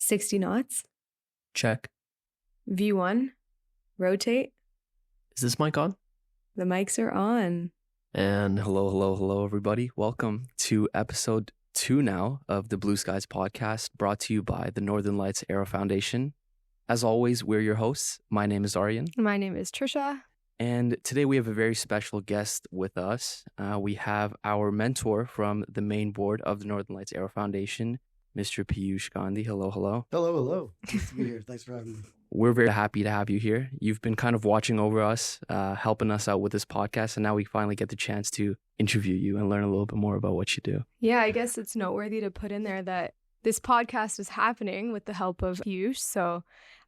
60 knots. Check. V1. Rotate. Is this mic on? The mics are on. And hello, everybody. Welcome to episode 2 now of the Blue Skies podcast, brought to you by the Northern Lights Aero Foundation. As always, we're your hosts. My name is Aryan. My name is Trisha. And today we have a very special guest with us. We have our mentor from the main board of the Northern Lights Aero Foundation, Mr. Piyush Gandhi. Hello. Hello. Nice to be here. Thanks for having me. We're very happy to have you here. You've been kind of watching over us, helping us out with this podcast, and now we finally get the chance to interview you and learn a little bit more about what you do. Yeah, I guess it's noteworthy to put in there that this podcast is happening with the help of Piyush, so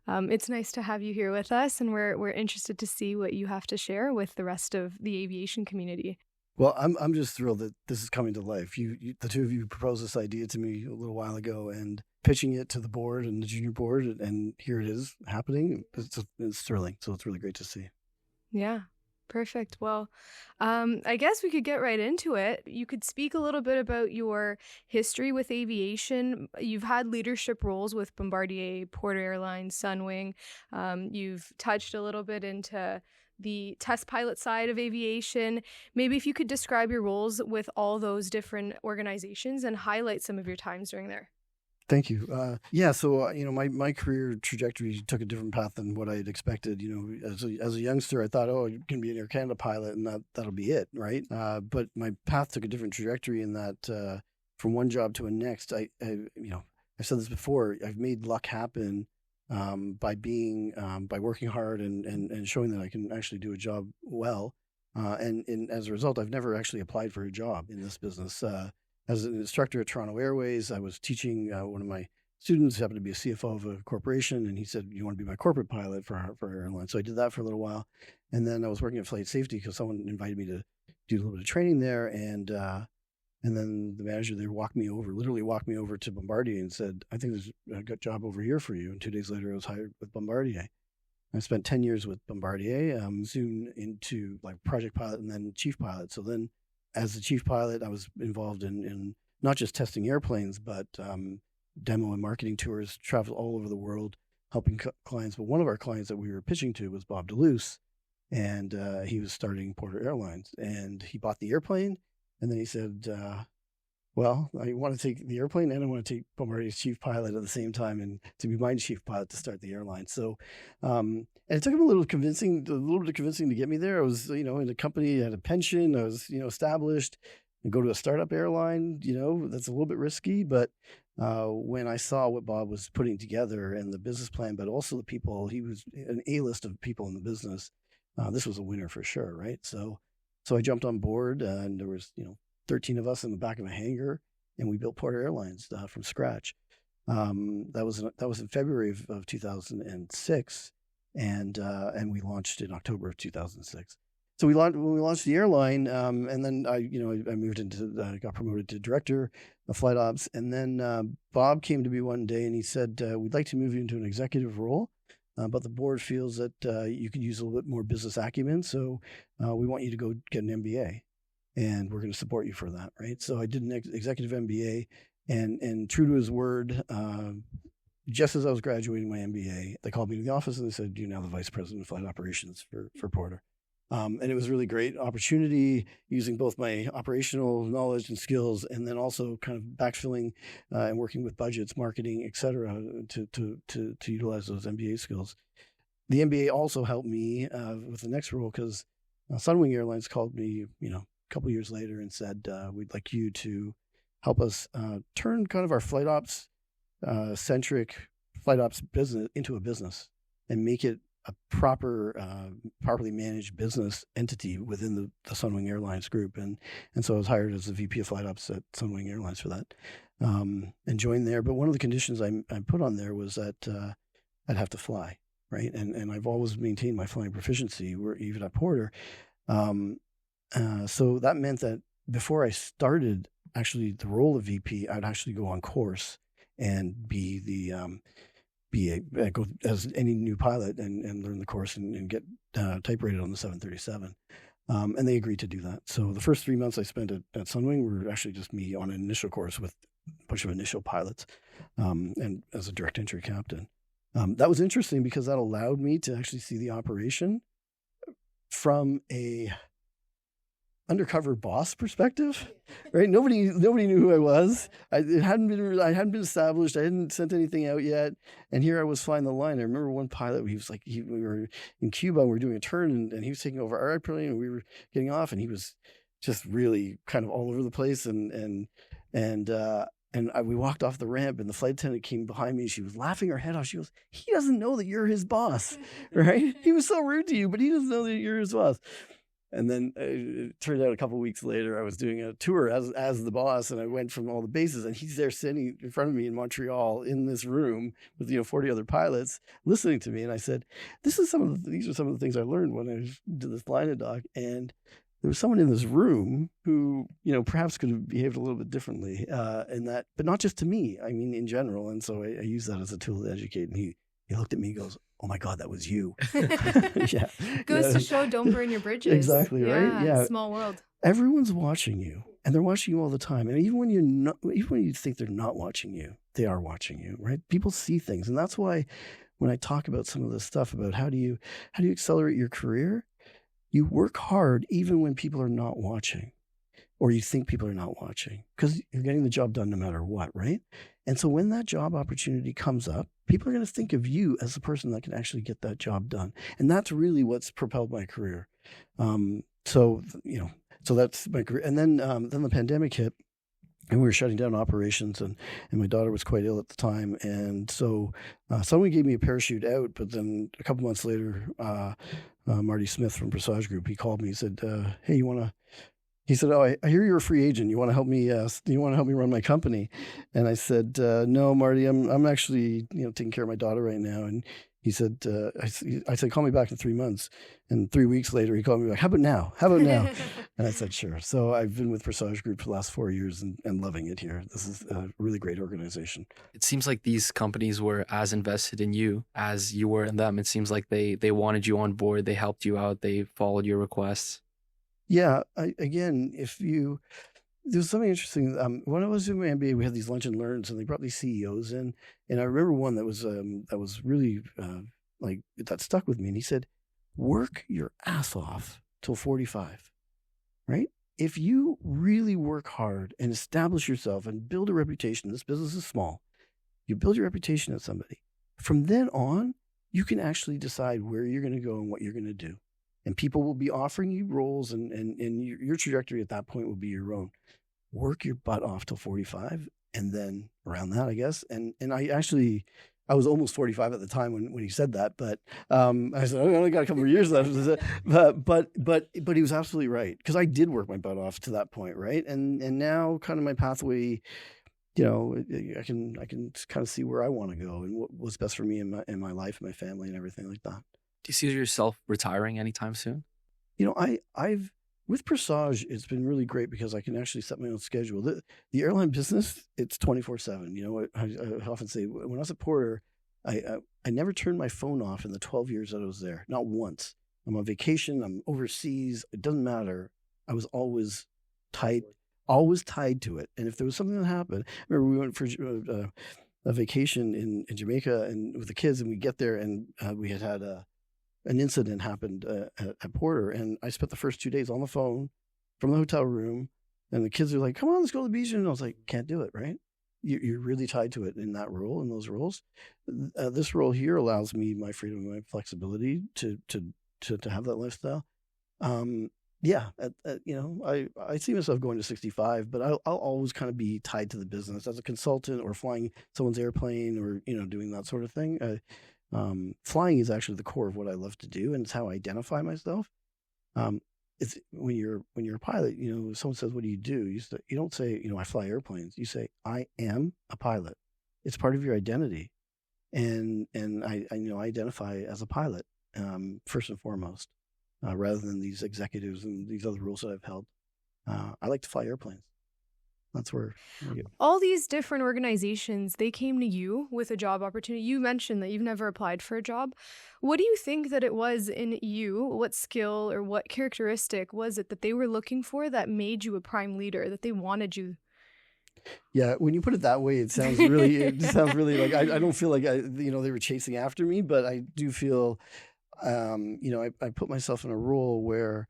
it's nice to have you here with us, and we're interested to see what you have to share with the rest of the aviation community. Well, I'm just thrilled that this is coming to life. You the two of you proposed this idea to me a little while ago, and pitching it to the board and the junior board, and here it is happening. It's thrilling. So it's really great to see. Yeah, perfect. Well, I guess we could get right into it. You could speak a little bit about your history with aviation. You've had leadership roles with Bombardier, Porter Airlines, Sunwing. You've touched a little bit into the test pilot side of aviation. Maybe if you could describe your roles with all those different organizations and highlight some of your times during there. Thank you. So my career trajectory took a different path than what I had expected. As a youngster, I thought, I can be an Air Canada pilot, and that'll be it, right? But my path took a different trajectory in that from one job to a next. I said this before. I've made luck happen by working hard and showing that I can actually do a job well. And as a result, I've never actually applied for a job in this business. As an instructor at Toronto Airways, I was teaching one of my students, happened to be a CFO of a corporation, and he said, "You want to be my corporate pilot for our airline?" So I did that for a little while, and then I was working at Flight Safety because someone invited me to do a little bit of training there, and then the manager there literally walked me over to Bombardier and said, "I think there's a good job over here for you." And 2 days later, I was hired with Bombardier. I spent 10 years with Bombardier, soon into like project pilot and then chief pilot. So then, as the chief pilot, I was involved in not just testing airplanes, but demo and marketing tours, travel all over the world, helping clients. But one of our clients that we were pitching to was Bob DeLuce, and he was starting Porter Airlines. And he bought the airplane, and then he said, well, I want to take the airplane and I want to take Bombardier's chief pilot at the same time, and to be my chief pilot to start the airline. So, and it took him a little bit of convincing to get me there. I was, in a company, I had a pension, I was, established, and go to a startup airline, that's a little bit risky. But when I saw what Bob was putting together and the business plan, but also the people, he was an A-list of people in the business. This was a winner for sure, right? So I jumped on board, and there was, 13 of us in the back of a hangar, and we built Porter Airlines from scratch. That was in February of 2006, and we launched in October of 2006. So when we launched the airline, and then I moved got promoted to director of flight ops, and then Bob came to me one day and he said, "We'd like to move you into an executive role, but the board feels that you could use a little bit more business acumen, so we want you to go get an MBA. And we're going to support you for that," right? So I did an executive MBA, and true to his word, just as I was graduating my MBA, they called me to the office and they said, "You're now the vice president of flight operations for Porter." And it was a really great opportunity, using both my operational knowledge and skills, and then also kind of backfilling and working with budgets, marketing, et cetera, to utilize those MBA skills. The MBA also helped me with the next role, because Sunwing Airlines called me, a couple years later and said, "We'd like you to help us turn kind of our flight ops centric flight ops business into a business and make it a properly managed business entity within the Sunwing Airlines group." And so I was hired as the VP of flight ops at Sunwing Airlines for that, and joined there. But one of the conditions I put on there was that I'd have to fly, right? And I've always maintained my flying proficiency, even at Porter. So that meant that before I started actually the role of VP, I'd actually go on course and go as any new pilot and learn the course and get type rated on the 737. And they agreed to do that. So the first 3 months I spent at Sunwing were actually just me on an initial course with a bunch of initial pilots. and as a direct entry captain. That was interesting because that allowed me to actually see the operation from a undercover boss perspective, right? Nobody knew who I was. I hadn't been established. I hadn't sent anything out yet, and here I was flying the line. I remember one pilot. We were in Cuba. We were doing a turn, and he was taking over our airplane, and we were getting off, and he was just really kind of all over the place, and we walked off the ramp, and the flight attendant came behind me. She was laughing her head off. She goes, "He doesn't know that you're his boss, right? He was so rude to you, but he doesn't know that you're his boss." And then it turned out a couple of weeks later, I was doing a tour as the boss, and I went from all the bases, and he's there sitting in front of me in Montreal in this room with 40 other pilots listening to me. And I said, these are some of the things I learned when I did this line doc. And there was someone in this room who perhaps could have behaved a little bit differently in that, but not just to me. I mean, in general. And so I use that as a tool to educate. And he looked at me and goes, "Oh my God, that was you." Yeah. Goes to show, don't burn your bridges. Exactly, right? Yeah. Small world. Everyone's watching you, and they're watching you all the time. And even when you think they're not watching you, they are watching you, right? People see things. And that's why when I talk about some of this stuff about how do you accelerate your career, you work hard even when people are not watching, or you think people are not watching, because you're getting the job done no matter what, right? And so when that job opportunity comes up, people are going to think of you as the person that can actually get that job done. And that's really what's propelled my career. So that's my career. And then the pandemic hit, and we were shutting down operations, and my daughter was quite ill at the time. And so someone gave me a parachute out, but then a couple months later, Marty Smith from Presage Group, he called me. He said, "Hey, he said, "Oh, I hear you're a free agent. You want to help me? You want to help me run my company?" And I said, "No, Marty, I'm actually taking care of my daughter right now." And he said, "I said, call me back in 3 months." And 3 weeks later, he called me back. How about now? And I said, "Sure." So I've been with Presage Group for the last 4 years and loving it here. This is a really great organization. It seems like these companies were as invested in you as you were in them. It seems like they wanted you on board. They helped you out. They followed your requests. Yeah. There's something interesting. When I was doing my MBA, we had these lunch and learns, and they brought these CEOs in. And I remember one that was really that stuck with me. And he said, "Work your ass off till 45, right? If you really work hard and establish yourself and build a reputation, this business is small. You build your reputation at somebody. From then on, you can actually decide where you're going to go and what you're going to do. And people will be offering you roles, and your trajectory at that point will be your own. Work your butt off till 45, and then around that, I guess." And I was almost 45 at the time when he said that, but I said, "I only got a couple of years left." But he was absolutely right, because I did work my butt off to that point, right? And now kind of my pathway, I can kind of see where I want to go and what's best for me in my life, my family, and everything like that. Do you see yourself retiring anytime soon? I've with Presage, it's been really great because I can actually set my own schedule. The airline business, it's 24/7. I often say when I was at Porter, I never turned my phone off in the 12 years that I was there, not once. I'm on vacation, I'm overseas, it doesn't matter. I was always tied to it. And if there was something that happened, I remember we went for a vacation in Jamaica and with the kids, and we get there, and we had an incident happened at Porter, and I spent the first 2 days on the phone from the hotel room, and the kids are like, "Come on, let's go to the beach." And I was like, "Can't do it," right? You're really tied to it in that role, in those roles. This role here allows me my freedom and my flexibility to have that lifestyle. I see myself going to 65, but I'll always kind of be tied to the business as a consultant or flying someone's airplane or doing that sort of thing. Flying is actually the core of what I love to do, and it's how I identify myself. It's when you're a pilot, someone says, "What do?" You don't say, "I fly airplanes." You say, "I am a pilot." It's part of your identity, and I identify as a pilot first and foremost, rather than these executives and these other roles that I've held. I like to fly airplanes. That's where all these different organizations, they came to you with a job opportunity. You mentioned that you've never applied for a job. What do you think that it was in you? What skill or what characteristic was it that they were looking for that made you a prime leader, that they wanted you? Yeah, when you put it that way, it sounds really like I don't feel like they were chasing after me, but I do feel, I put myself in a role where,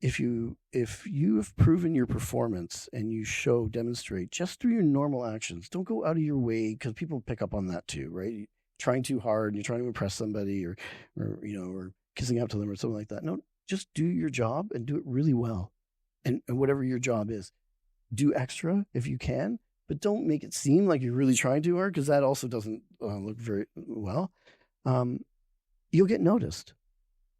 if you have proven your performance and you demonstrate just through your normal actions, don't go out of your way, because people pick up on that too, right? Trying too hard, and you're trying to impress somebody, or kissing up to them or something like that. No, just do your job and do it really well, and whatever your job is. Do extra if you can, but don't make it seem like you're really trying too hard, because that also doesn't look very well. You'll get noticed.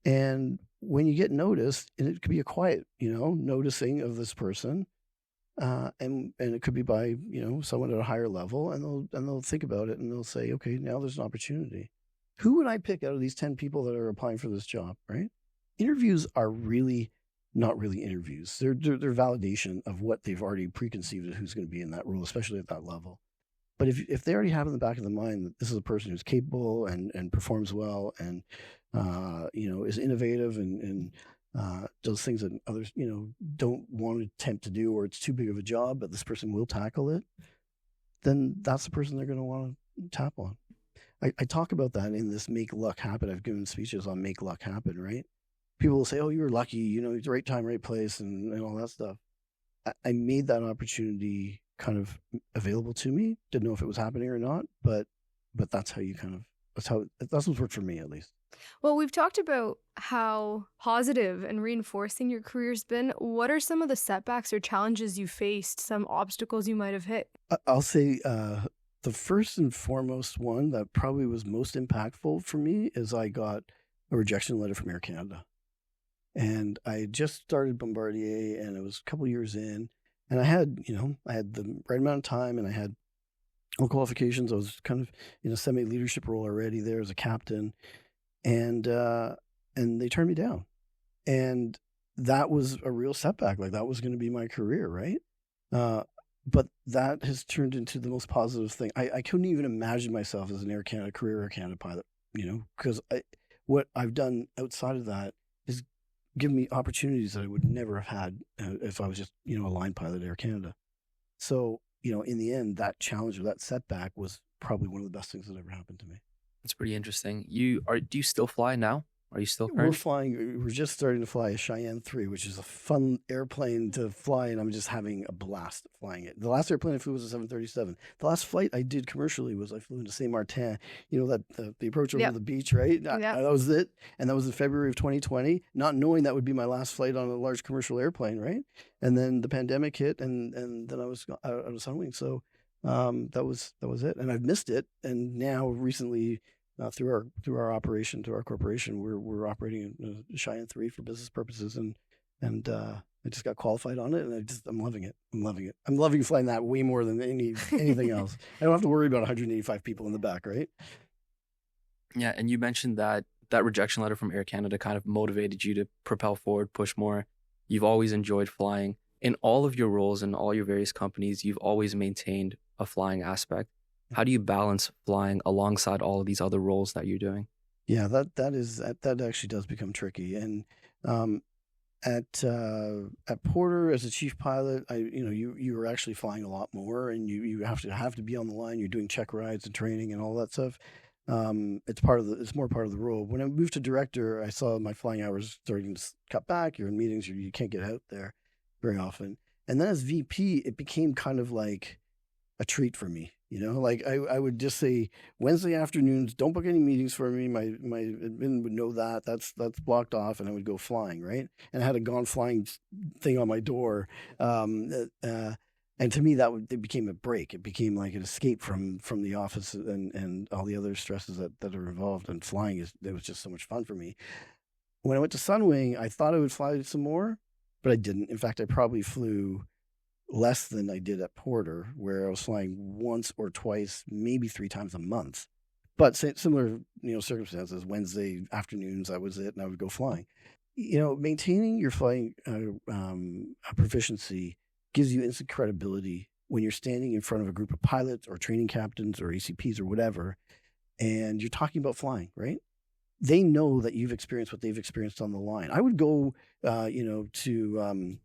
And when you get noticed, and it could be a quiet, noticing of this person, and it could be by, someone at a higher level, and they'll think about it, and they'll say, okay, now there's an opportunity. Who would I pick out of these 10 people that are applying for this job, right? Interviews are really not really interviews. They're validation of what they've already preconceived of who's going to be in that role, especially at that level. But if they already have in the back of the mind that this is a person who's capable and performs well, and is innovative and does things that others don't want to attempt to do, or it's too big of a job, but this person will tackle it, then that's the person they're going to want to tap on. I talk about that in this Make Luck Happen. I've given speeches on Make Luck Happen, right? People will say, oh, you were lucky, the right time, right place, and all that stuff. I made that opportunity kind of available to me. Didn't know if it was happening or not, but that's how that's what's worked for me, at least. Well, we've talked about how positive and reinforcing your career's been. What are some of the setbacks or challenges you faced, some obstacles you might have hit? I'll say the first and foremost one that probably was most impactful for me is I got a rejection letter from Air Canada. And I had just started Bombardier, and it was a couple of years in, and I had the right amount of time, and I had all qualifications. I was kind of in a semi-leadership role already there as a captain, and they turned me down, and that was a real setback. Like, that was going to be my career, right? But that has turned into the most positive thing. I couldn't even imagine myself as an Air Canada pilot, because what I've done outside of that is give me opportunities that I would never have had if I was just, a line pilot at Air Canada. So, in the end, that challenge or that setback was probably one of the best things that ever happened to me. That's pretty interesting. Do you still fly now? Are you still current? We're just starting to fly a Cheyenne 3, which is a fun airplane to fly, and I'm just having a blast flying it. The last airplane I flew was a 737. The last flight I did commercially was I flew into Saint Martin, the approach over the beach, right? That was it. And that was in February of 2020, not knowing that would be my last flight on a large commercial airplane, right? And then the pandemic hit, and then I was out of Sunwing. So that was it. And I've missed it. And now recently, through our operation, to our corporation, we're operating a Cheyenne 3 for business purposes, and I just got qualified on it, and I'm loving it. I'm loving flying that way more than anything else. I don't have to worry about 185 people in the back, right? Yeah, and you mentioned that rejection letter from Air Canada kind of motivated you to propel forward, push more. You've always enjoyed flying. In all of your roles in all your various companies, you've always maintained a flying aspect. How do you balance flying alongside all of these other roles that you're doing? Yeah, that actually does become tricky. And at Porter as a chief pilot, you were actually flying a lot more, and you have to be on the line. You're doing check rides and training and all that stuff. It's more part of the role. When I moved to director, I saw my flying hours starting to cut back. You're in meetings, you can't get out there very often. And then as VP, it became kind of like a treat for me. Like I would just say Wednesday afternoons, don't book any meetings for me. My admin would know that's blocked off, and I would go flying, right? And I had a gone flying thing on my door. And to me, it became a break. It became like an escape from the office and all the other stresses that are involved. And flying it was just so much fun for me. When I went to Sunwing, I thought I would fly some more, but I didn't. In fact, I probably flew less than I did at Porter, where I was flying once or twice, maybe 3 times a month. But similar, circumstances. Wednesday afternoons, that was it, and I would go flying. Maintaining your flying proficiency gives you instant credibility when you're standing in front of a group of pilots or training captains or ACPs or whatever, and you're talking about flying, right? They know that you've experienced what they've experienced on the line. I would go, to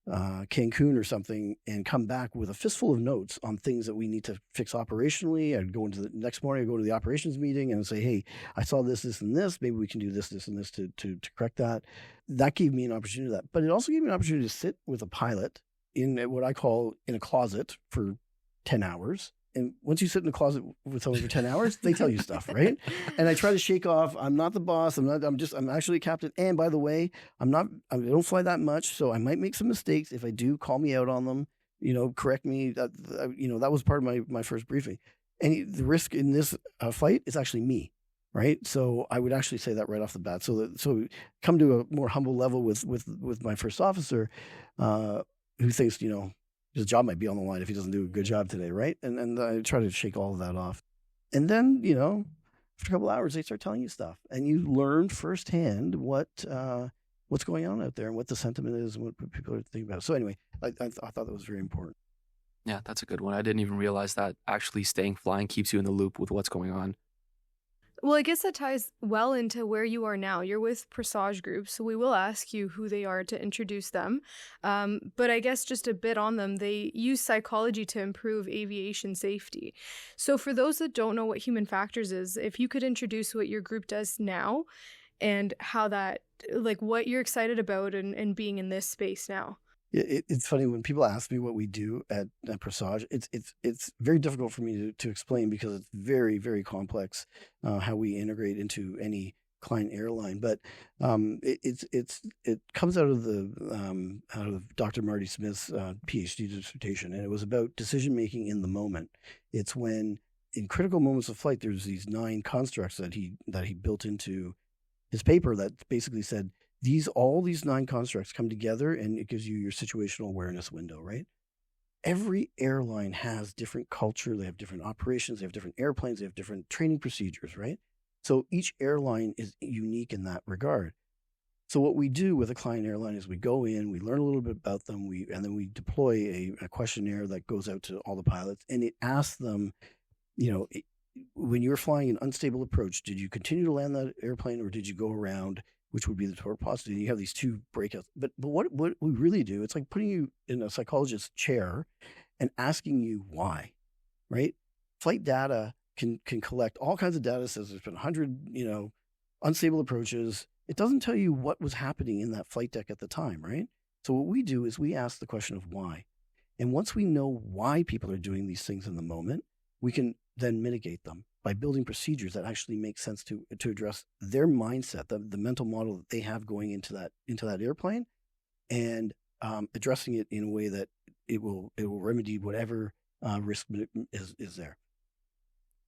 Cancun or something and come back with a fistful of notes on things that we need to fix operationally. I'd go into the next morning, I'd go to the operations meeting and say, hey, I saw this, this, and this. Maybe we can do this, this, and this to correct that. That gave me an opportunity to that. But it also gave me an opportunity to sit with a pilot in what I call in a closet for 10 hours. And once you sit in a closet with someone for 10 hours, they tell you stuff, right? And I try to shake off, I'm not the boss. I'm actually a captain. And by the way, I don't fly that much. So I might make some mistakes. If I do, call me out on them, correct me. That was part of my first briefing. And the risk in this flight is actually me, right? So I would actually say that right off the bat. So come to a more humble level with my first officer, who thinks, his job might be on the line if he doesn't do a good job today, right? And I try to shake all of that off. And then, after a couple of hours, they start telling you stuff. And you learn firsthand what's going on out there and what the sentiment is and what people are thinking about. So anyway, I thought that was very important. Yeah, that's a good one. I didn't even realize that actually staying flying keeps you in the loop with what's going on. Well, I guess that ties well into where you are now. You're with Presage Group, so we will ask you who they are to introduce them. But I guess just a bit on them, they use psychology to improve aviation safety. So for those that don't know what human factors is, if you could introduce what your group does now and how that, what you're excited about and being in this space now. It's funny when people ask me what we do at Presage. It's very difficult for me to explain because it's very, very complex how we integrate into any client airline. But it comes out of Dr. Marty Smith's PhD dissertation, and it was about decision making in the moment. It's when in critical moments of flight, there's these 9 constructs that he built into his paper that basically said, all these 9 constructs come together and it gives you your situational awareness window, right? Every airline has different culture. They have different operations. They have different airplanes. They have different training procedures, right? So each airline is unique in that regard. So what we do with a client airline is we go in, we learn a little bit about them, and then we deploy a questionnaire that goes out to all the pilots, and it asks them, when you're flying an unstable approach, did you continue to land that airplane or did you go around, which would be the torposity? You have these 2 breakouts. But what we really do, it's like putting you in a psychologist's chair and asking you why, right? Flight data can collect all kinds of data. Says there's been 100, unstable approaches. It doesn't tell you what was happening in that flight deck at the time, right? So what we do is we ask the question of why. And once we know why people are doing these things in the moment, we can then mitigate them by building procedures that actually make sense to address their mindset, the mental model that they have going into that airplane, and addressing it in a way that it will remedy whatever risk is there.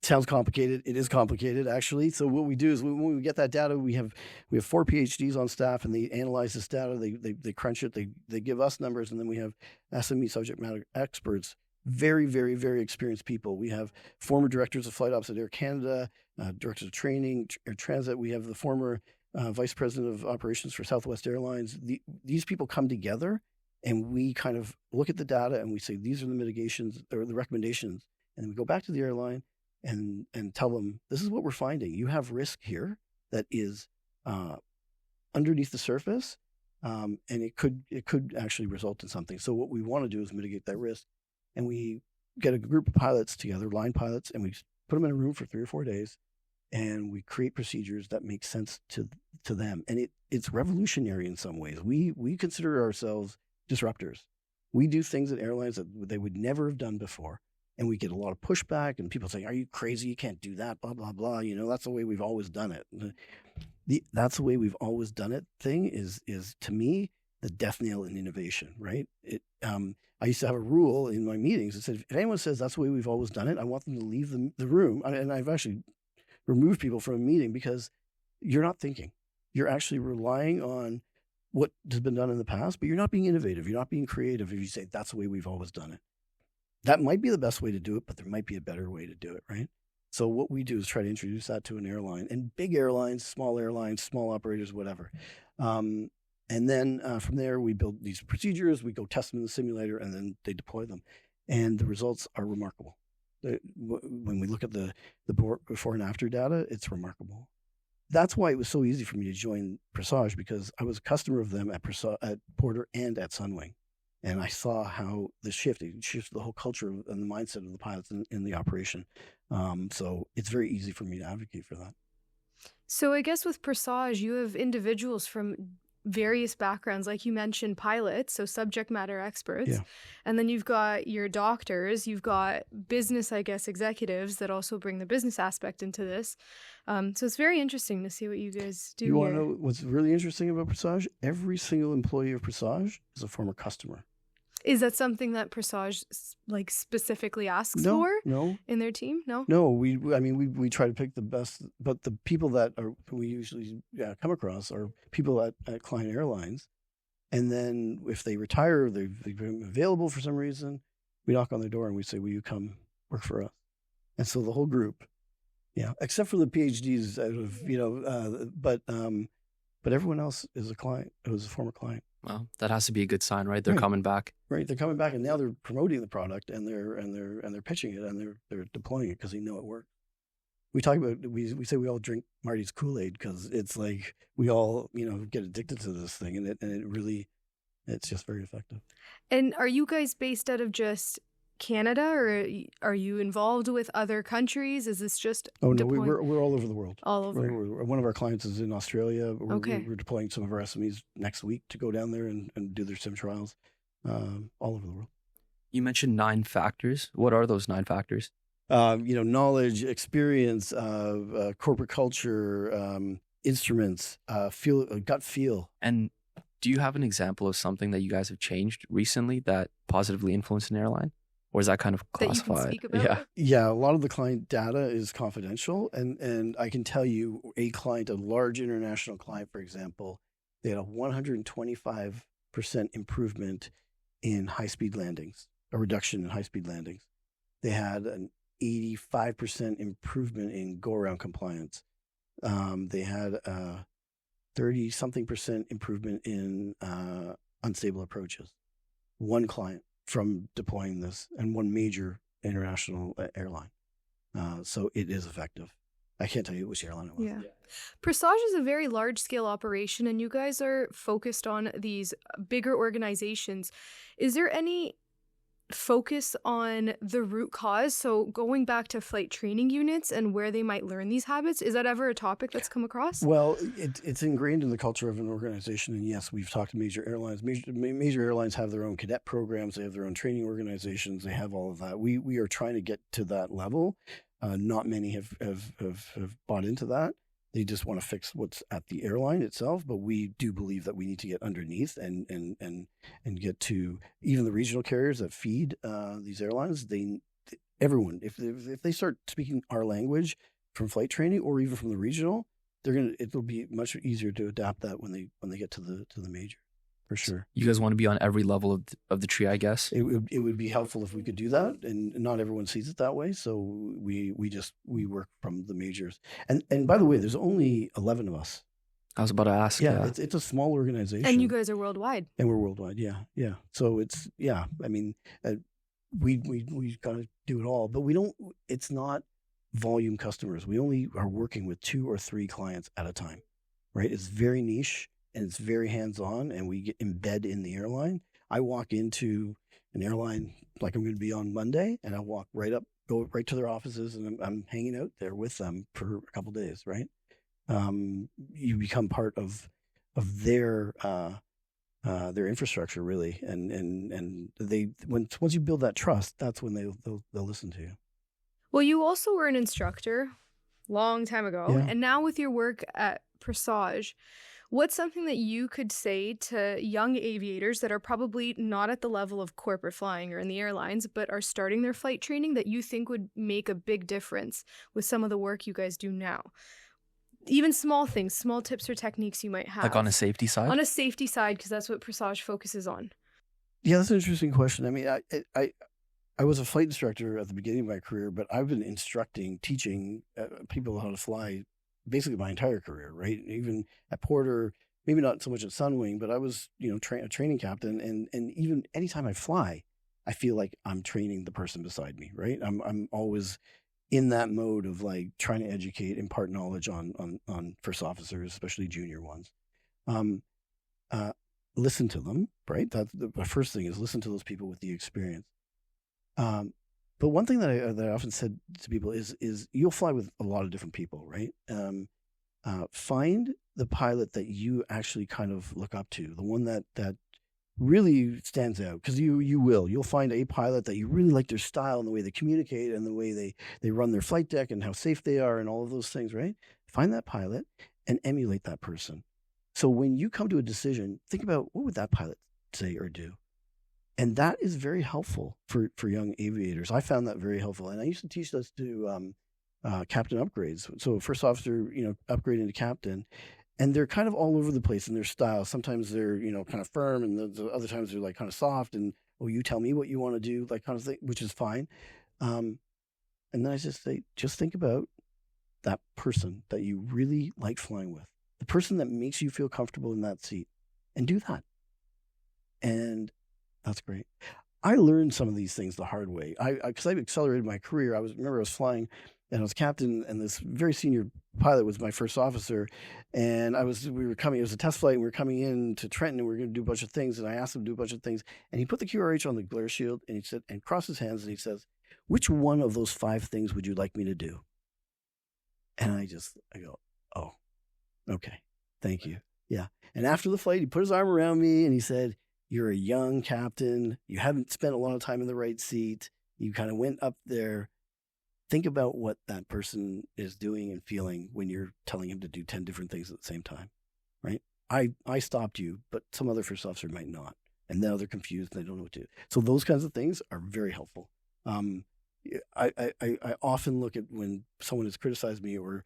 Sounds complicated. It is complicated, actually. So what we do is when we get that data, we have 4 PhDs on staff, and they analyze this data. They crunch it. They give us numbers, and then we have SME subject matter experts. Very, very, very experienced people. We have former directors of flight ops at Air Canada, directors of training, Air Transit. We have the former vice president of operations for Southwest Airlines. These people come together, and we kind of look at the data, and we say, these are the mitigations or the recommendations. And then we go back to the airline and tell them, this is what we're finding. You have risk here that is underneath the surface, and it could actually result in something. So what we want to do is mitigate that risk. And we get a group of pilots together, line pilots, and we put them in a room for 3 or 4 days, and we create procedures that make sense to them. And it's revolutionary in some ways. We consider ourselves disruptors. We do things at airlines that they would never have done before, and we get a lot of pushback, and people say, "Are you crazy? You can't do that." Blah blah blah. That's the way we've always done it. That's the way we've always done it. Thing is to me the death nail in innovation, right? I used to have a rule in my meetings that said, if anyone says that's the way we've always done it, I want them to leave the room. And I've actually removed people from a meeting because you're not thinking. You're actually relying on what has been done in the past, but you're not being innovative. You're not being creative if you say that's the way we've always done it. That might be the best way to do it, but there might be a better way to do it, right? So what we do is try to introduce that to an airline, and big airlines, small operators, whatever. And then from there, we build these procedures, we go test them in the simulator, and then they deploy them. And the results are remarkable. When we look at the before and after data, it's remarkable. That's why it was so easy for me to join Presage, because I was a customer of them at Porter and at Sunwing. And I saw how it shifted the whole culture and the mindset of the pilots in the operation. So it's very easy for me to advocate for that. So I guess with Presage, you have individuals from various backgrounds, like you mentioned, pilots, so subject matter experts. Yeah. And then you've got your doctors, you've got business, I guess, executives that also bring the business aspect into this. So it's very interesting to see what you guys do. You want to know what's really interesting about Presage? Every single employee of Presage is a former customer. Is that something that Presage like specifically asks for No. in their team? No. No, we try to pick the best, but the people that we usually come across are people at client airlines, and then if they retire, they've been available for some reason, we knock on their door and we say, "Will you come work for us?" And so the whole group, except for the PhDs out of but everyone else is a client. It was a former client. Well, that has to be a good sign, right? They're Right. coming back. Right, they're coming back, and now they're promoting the product, and they're pitching it, and they're deploying it because they know it works. We talk about we say we all drink Marty's Kool-Aid because it's like we all get addicted to this thing, and it really it's just very effective. And are you guys based out of just Canada, or are you involved with other countries? Is this just We're all over the world. all over? One of our clients is in Australia. Okay. We're deploying some of our SMEs next week to go down there and do their sim trials all over the world. You mentioned 9 factors. What are those 9 factors? Knowledge, experience, corporate culture, instruments, gut feel. And do you have an example of something that you guys have changed recently that positively influenced an airline? Or is that kind of That you can classified? speak about? Yeah. Yeah, a lot of the client data is confidential, and I can tell you a large international client, for example, they had a 125% improvement in high-speed landings, a reduction in high-speed landings. They had an 85% improvement in go-around compliance. They had a 30-something% improvement in unstable approaches. One client from deploying this, and one major international airline. So it is effective. I can't tell you which airline it was. Yeah. Presage is a very large-scale operation, and you guys are focused on these bigger organizations. Is there any focus on the root cause? So going back to flight training units and where they might learn these habits, is that ever a topic that's come across? Well, it's ingrained in the culture of an organization. And yes, we've talked to major airlines. Major airlines have their own cadet programs. They have their own training organizations. They have all of that. We are trying to get to that level. Not many have bought into that. They just want to fix what's at the airline itself, but we do believe that we need to get underneath and get to even the regional carriers that feed these airlines. Everyone, if they start speaking our language from flight training or even from the regional, it'll be much easier to adapt that when they get to the major, for sure. You guys want to be on every level of the tree, I guess? It would be helpful if we could do that, and not everyone sees it that way. So we work from the majors. And by the way, there's only 11 of us. I was about to ask. Yeah. It's a small organization. And you guys are worldwide. And we're worldwide. Yeah. So it's, I mean, we got to do it all, but it's not volume customers. We only are working with 2 or 3 clients at a time, right? It's very niche. And it's very hands-on, and we embed in the airline. I walk into an airline like I'm going to be on Monday, and I go right to their offices, and I'm hanging out there with them for a couple of days, right? You become part of their infrastructure, really, and once you build that trust, that's when they'll listen to you. Well, you also were an instructor long time ago, Yeah. and now with your work at Presage, what's something that you could say to young aviators that are probably not at the level of corporate flying or in the airlines, but are starting their flight training that you think would make a big difference with some of the work you guys do now? Even small things, small tips or techniques you might have. Like on a safety side? On a safety side, because that's what Presage focuses on. Yeah, that's an interesting question. I mean, I was a flight instructor at the beginning of my career, but I've been teaching people how to fly basically my entire career, right? Even at Porter, maybe not so much at Sunwing, but I was, a training captain. And even anytime I fly, I feel like I'm training the person beside me, right? I'm always in that mode of like trying to educate, impart knowledge on first officers, especially junior ones. listen to them, right? That's the first thing is listen to those people with the experience. But one thing that I often said to people is you'll fly with a lot of different people, right? Find the pilot that you actually kind of look up to, the one that really stands out, because you'll find a pilot that you really like their style and the way they communicate and the way they run their flight deck and how safe they are and all of those things, right? Find that pilot and emulate that person. So when you come to a decision, think about what would that pilot say or do? And that is very helpful for young aviators. I found that very helpful. And I used to teach this to captain upgrades. So first officer, upgrading to captain. And they're kind of all over the place in their style. Sometimes they're, kind of firm, and the other times they're like kind of soft and, oh, you tell me what you want to do, like kind of thing, which is fine. And then I just say, just think about that person that you really like flying with, the person that makes you feel comfortable in that seat, and do that. And that's great. I learned some of these things the hard way. Because I've accelerated my career. I was flying, and I was captain, and this very senior pilot was my first officer. And we were coming, it was a test flight, and we were coming in to Trenton, and we were going to do a bunch of things. And I asked him to do a bunch of things. And he put the QRH on the glare shield, and he said, and crossed his hands, and he says, which one of those 5 things would you like me to do? And I go, oh, okay, thank you. Yeah. And after the flight, he put his arm around me, and he said, you're a young captain. You haven't spent a lot of time in the right seat. You kind of went up there. Think about what that person is doing and feeling when you're telling him to do 10 different things at the same time, right? I stopped you, but some other first officer might not. And now they're confused and they don't know what to do. So those kinds of things are very helpful. I often look at when someone has criticized me or,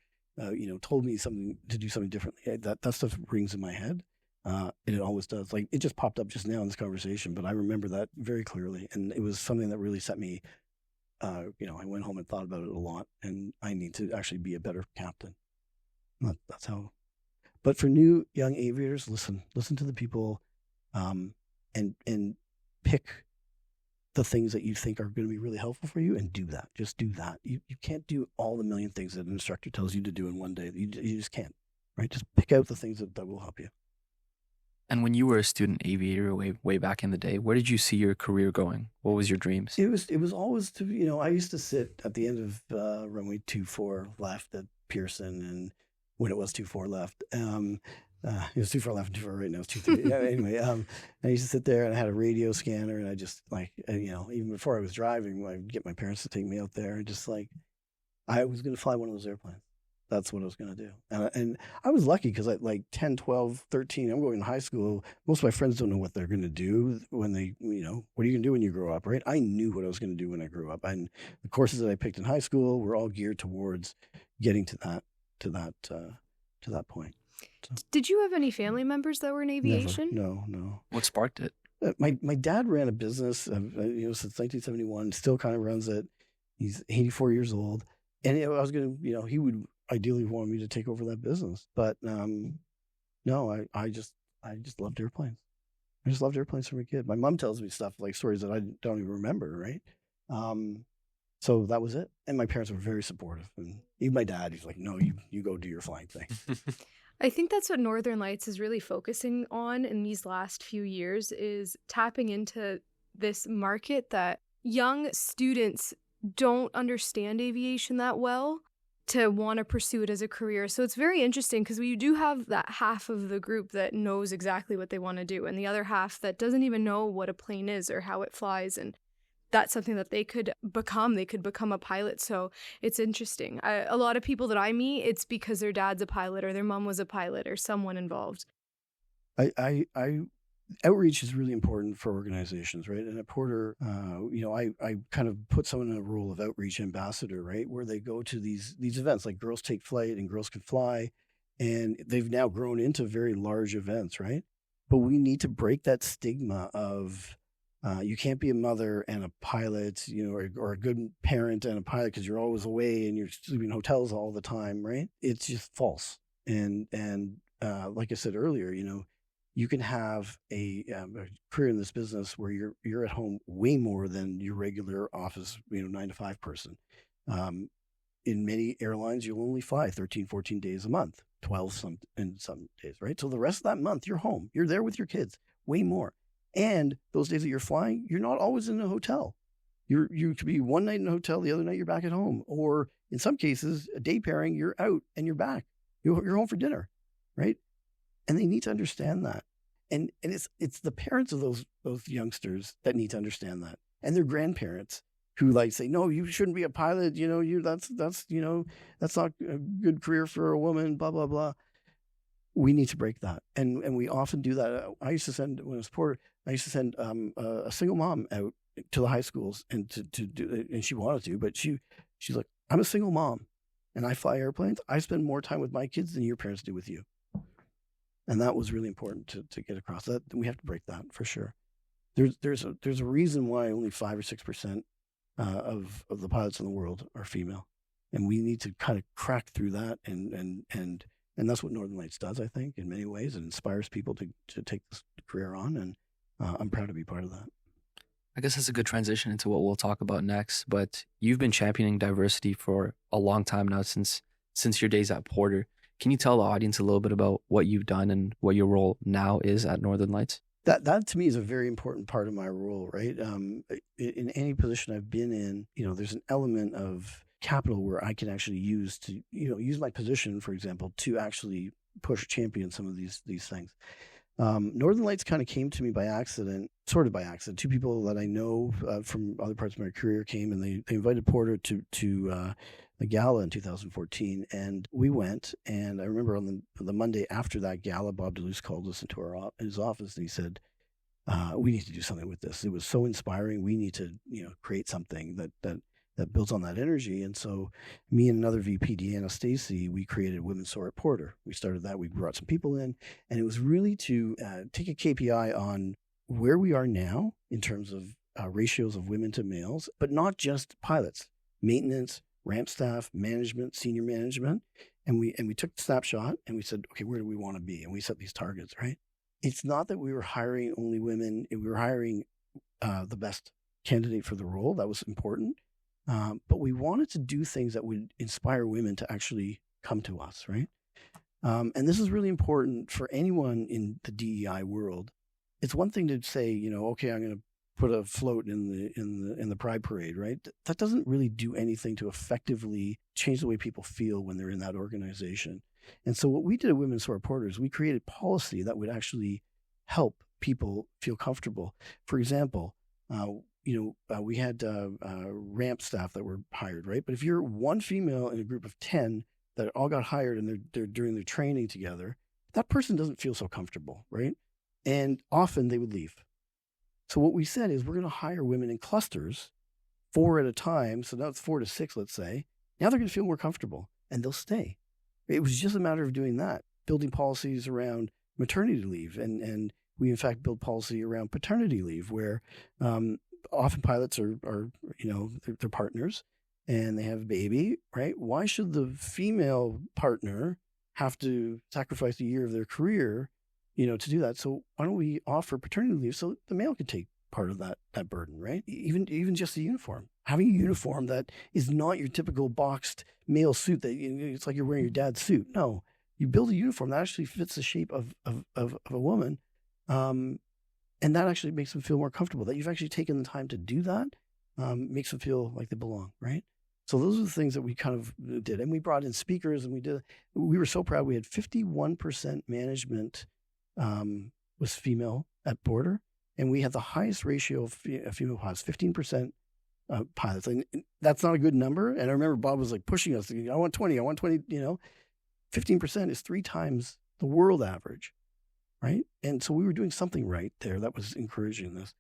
told me something to do something differently. That stuff rings in my head. And it always does. Like, it just popped up just now in this conversation, but I remember that very clearly. And it was something that really set me, I went home and thought about it a lot, and I need to actually be a better captain. That's how. But for new young aviators, listen to the people, and pick the things that you think are going to be really helpful for you, and do that. Just do that. You can't do all the million things that an instructor tells you to do in one day. You just can't, right? Just pick out the things that will help you. And when you were a student aviator way back in the day, where did you see your career going? What was your dreams? It was always to, I used to sit at the end of runway 24 left at Pearson, and when it was 24 left, it was 24 left and 24 right now. It's 230. Anyway, I used to sit there, and I had a radio scanner, and I just even before I was driving, I'd get my parents to take me out there, and just I was going to fly one of those airplanes. That's what I was going to do. And I was lucky because at 10, 12, 13, I'm going to high school. Most of my friends don't know what they're going to do when they, what are you going to do when you grow up, right? I knew what I was going to do when I grew up. And the courses that I picked in high school were all geared towards getting to that point. So. Did you have any family members that were in aviation? Never. No. What sparked it? My dad ran a business, since 1971, still kind of runs it. He's 84 years old. And I was going to, he would ideally want me to take over that business. But no, I just loved airplanes. I just loved airplanes from a kid. My mom tells me stories that I don't even remember, right? So that was it. And my parents were very supportive. And even my dad, he's like, no, you go do your flying thing. I think that's what Northern Lights is really focusing on in these last few years, is tapping into this market that young students don't understand aviation that well to want to pursue it as a career. So it's very interesting because we do have that half of the group that knows exactly what they want to do, and the other half that doesn't even know what a plane is or how it flies. And that's something that they could become. They could become a pilot. So it's interesting. A lot of people that I meet, it's because their dad's a pilot or their mom was a pilot or someone involved. Outreach is really important for organizations, right? And at Porter, I kind of put someone in a role of outreach ambassador, right? Where they go to these events like Girls Take Flight and Girls Can Fly, and they've now grown into very large events, right? But we need to break that stigma of you can't be a mother and a pilot, or a good parent and a pilot because you're always away and you're sleeping in hotels all the time, right? It's just false. And like I said earlier, you can have a career in this business where you're at home way more than your regular office, 9 to 5 person. In many airlines, you'll only fly 13, 14 days a month, 12 in some days, right? So the rest of that month, you're home. You're there with your kids. way more. And those days that you're flying, you're not always in a hotel. You could be one night in a hotel, the other night you're back at home. Or in some cases, a day pairing, you're out and you're back. You're home for dinner, right? And they need to understand that. And it's the parents of those youngsters that need to understand that, and their grandparents who like say, no, you shouldn't be a pilot. That's not a good career for a woman. Blah blah blah. We need to break that, and we often do that. I used to send when I was Porter. I used to send a single mom out to the high schools and to do, and she wanted to, but she's like, I'm a single mom, and I fly airplanes. I spend more time with my kids than your parents do with you. And that was really important to get across. That we have to break that for sure. There's a reason why only 5 or 6% of the pilots in the world are female, and we need to kind of crack through that. And that's what Northern Lights does, I think, in many ways. It inspires people to take this career on, and I'm proud to be part of that. I guess that's a good transition into what we'll talk about next. But you've been championing diversity for a long time now, since your days at Porter. Can you tell the audience a little bit about what you've done and what your role now is at Northern Lights? That to me is a very important part of my role, right? In any position I've been in, there's an element of capital where I can actually use my position, for example, to actually champion some of these things. Northern Lights kind of came to me by accident, sort of by accident. Two people that I know from other parts of my career came, and they invited Porter to a gala in 2014, and we went. And I remember on the Monday after that gala, Bob DeLuce called us into his office, and he said, "We need to do something with this. It was so inspiring. We need to, create something that builds on that energy." And so, me and another VP, Deanna Stacy, we created Women Soar at Porter. We started that. We brought some people in, and it was really to take a KPI on where we are now in terms of ratios of women to males, but not just pilots, maintenance, ramp staff, management, senior management. And we took the snapshot and we said, okay, where do we want to be? And we set these targets, right? It's not that we were hiring only women. We were hiring the best candidate for the role. That was important. But we wanted to do things that would inspire women to actually come to us, right? And this is really important for anyone in the DEI world. It's one thing to say, okay, I'm going to put a float in the Pride Parade, right? That doesn't really do anything to effectively change the way people feel when they're in that organization. And so what we did at Women Soar Porters, we created policy that would actually help people feel comfortable. For example, we had ramp staff that were hired, right? But if you're one female in a group of 10 that all got hired and they're doing their training together, that person doesn't feel so comfortable, right? And often they would leave. So what we said is we're going to hire women in clusters, 4 at a time. So now it's 4 to 6, let's say. Now they're going to feel more comfortable and they'll stay. It was just a matter of doing that, building policies around maternity leave. And we, in fact, build policy around paternity leave, where often pilots are they're partners and they have a baby, right? Why should the female partner have to sacrifice a year of their career to do that? So why don't we offer paternity leave so the male can take part of that burden, right? Even just the uniform. Having a uniform that is not your typical boxed male suit that it's like you're wearing your dad's suit. No, you build a uniform that actually fits the shape of a woman, and that actually makes them feel more comfortable. That you've actually taken the time to do that makes them feel like they belong, right? So those are the things that we kind of did, and we brought in speakers, and we were so proud. We had 51% management was female at Porter, and we had the highest ratio of female pilots, 15% pilots. And that's not a good number. And I remember Bob was like pushing us, I want 20, 15% is 3 times the world average, right? And so we were doing something right there that was encouraging this.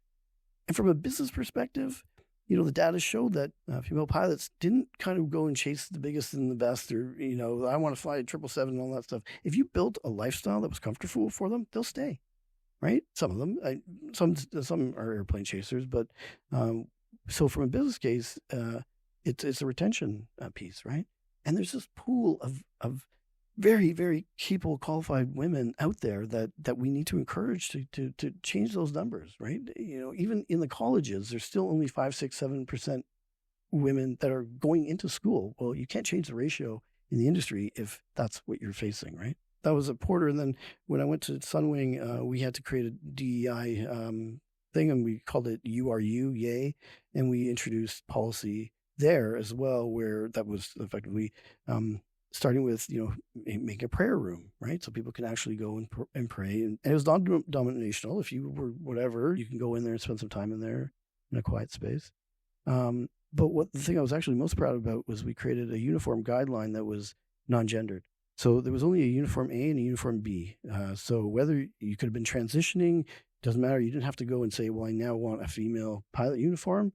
And from a business perspective, the data showed that female pilots didn't kind of go and chase the biggest and the best, or, I want to fly a 777 and all that stuff. If you built a lifestyle that was comfortable for them, they'll stay, right? Some of them, some are airplane chasers, but so from a business case, it's a retention piece, right? And there's this pool of very, very capable, qualified women out there that we need to encourage to change those numbers, right? Even in the colleges, there's still only 5, 6, 7% women that are going into school. Well, you can't change the ratio in the industry if that's what you're facing, right? that was at Porter. And then when I went to Sunwing, we had to create a DEI thing, and we called it URU, yay. And we introduced policy there as well, where that was effectively starting with, make a prayer room, right? So people can actually go and pray. And it was non-denominational. If you were whatever, you can go in there and spend some time in there in a quiet space. But the thing I was actually most proud about was we created a uniform guideline that was non-gendered. So there was only a uniform A and a uniform B. So whether you could have been transitioning, doesn't matter. You didn't have to go and say, well, I now want a female pilot uniform.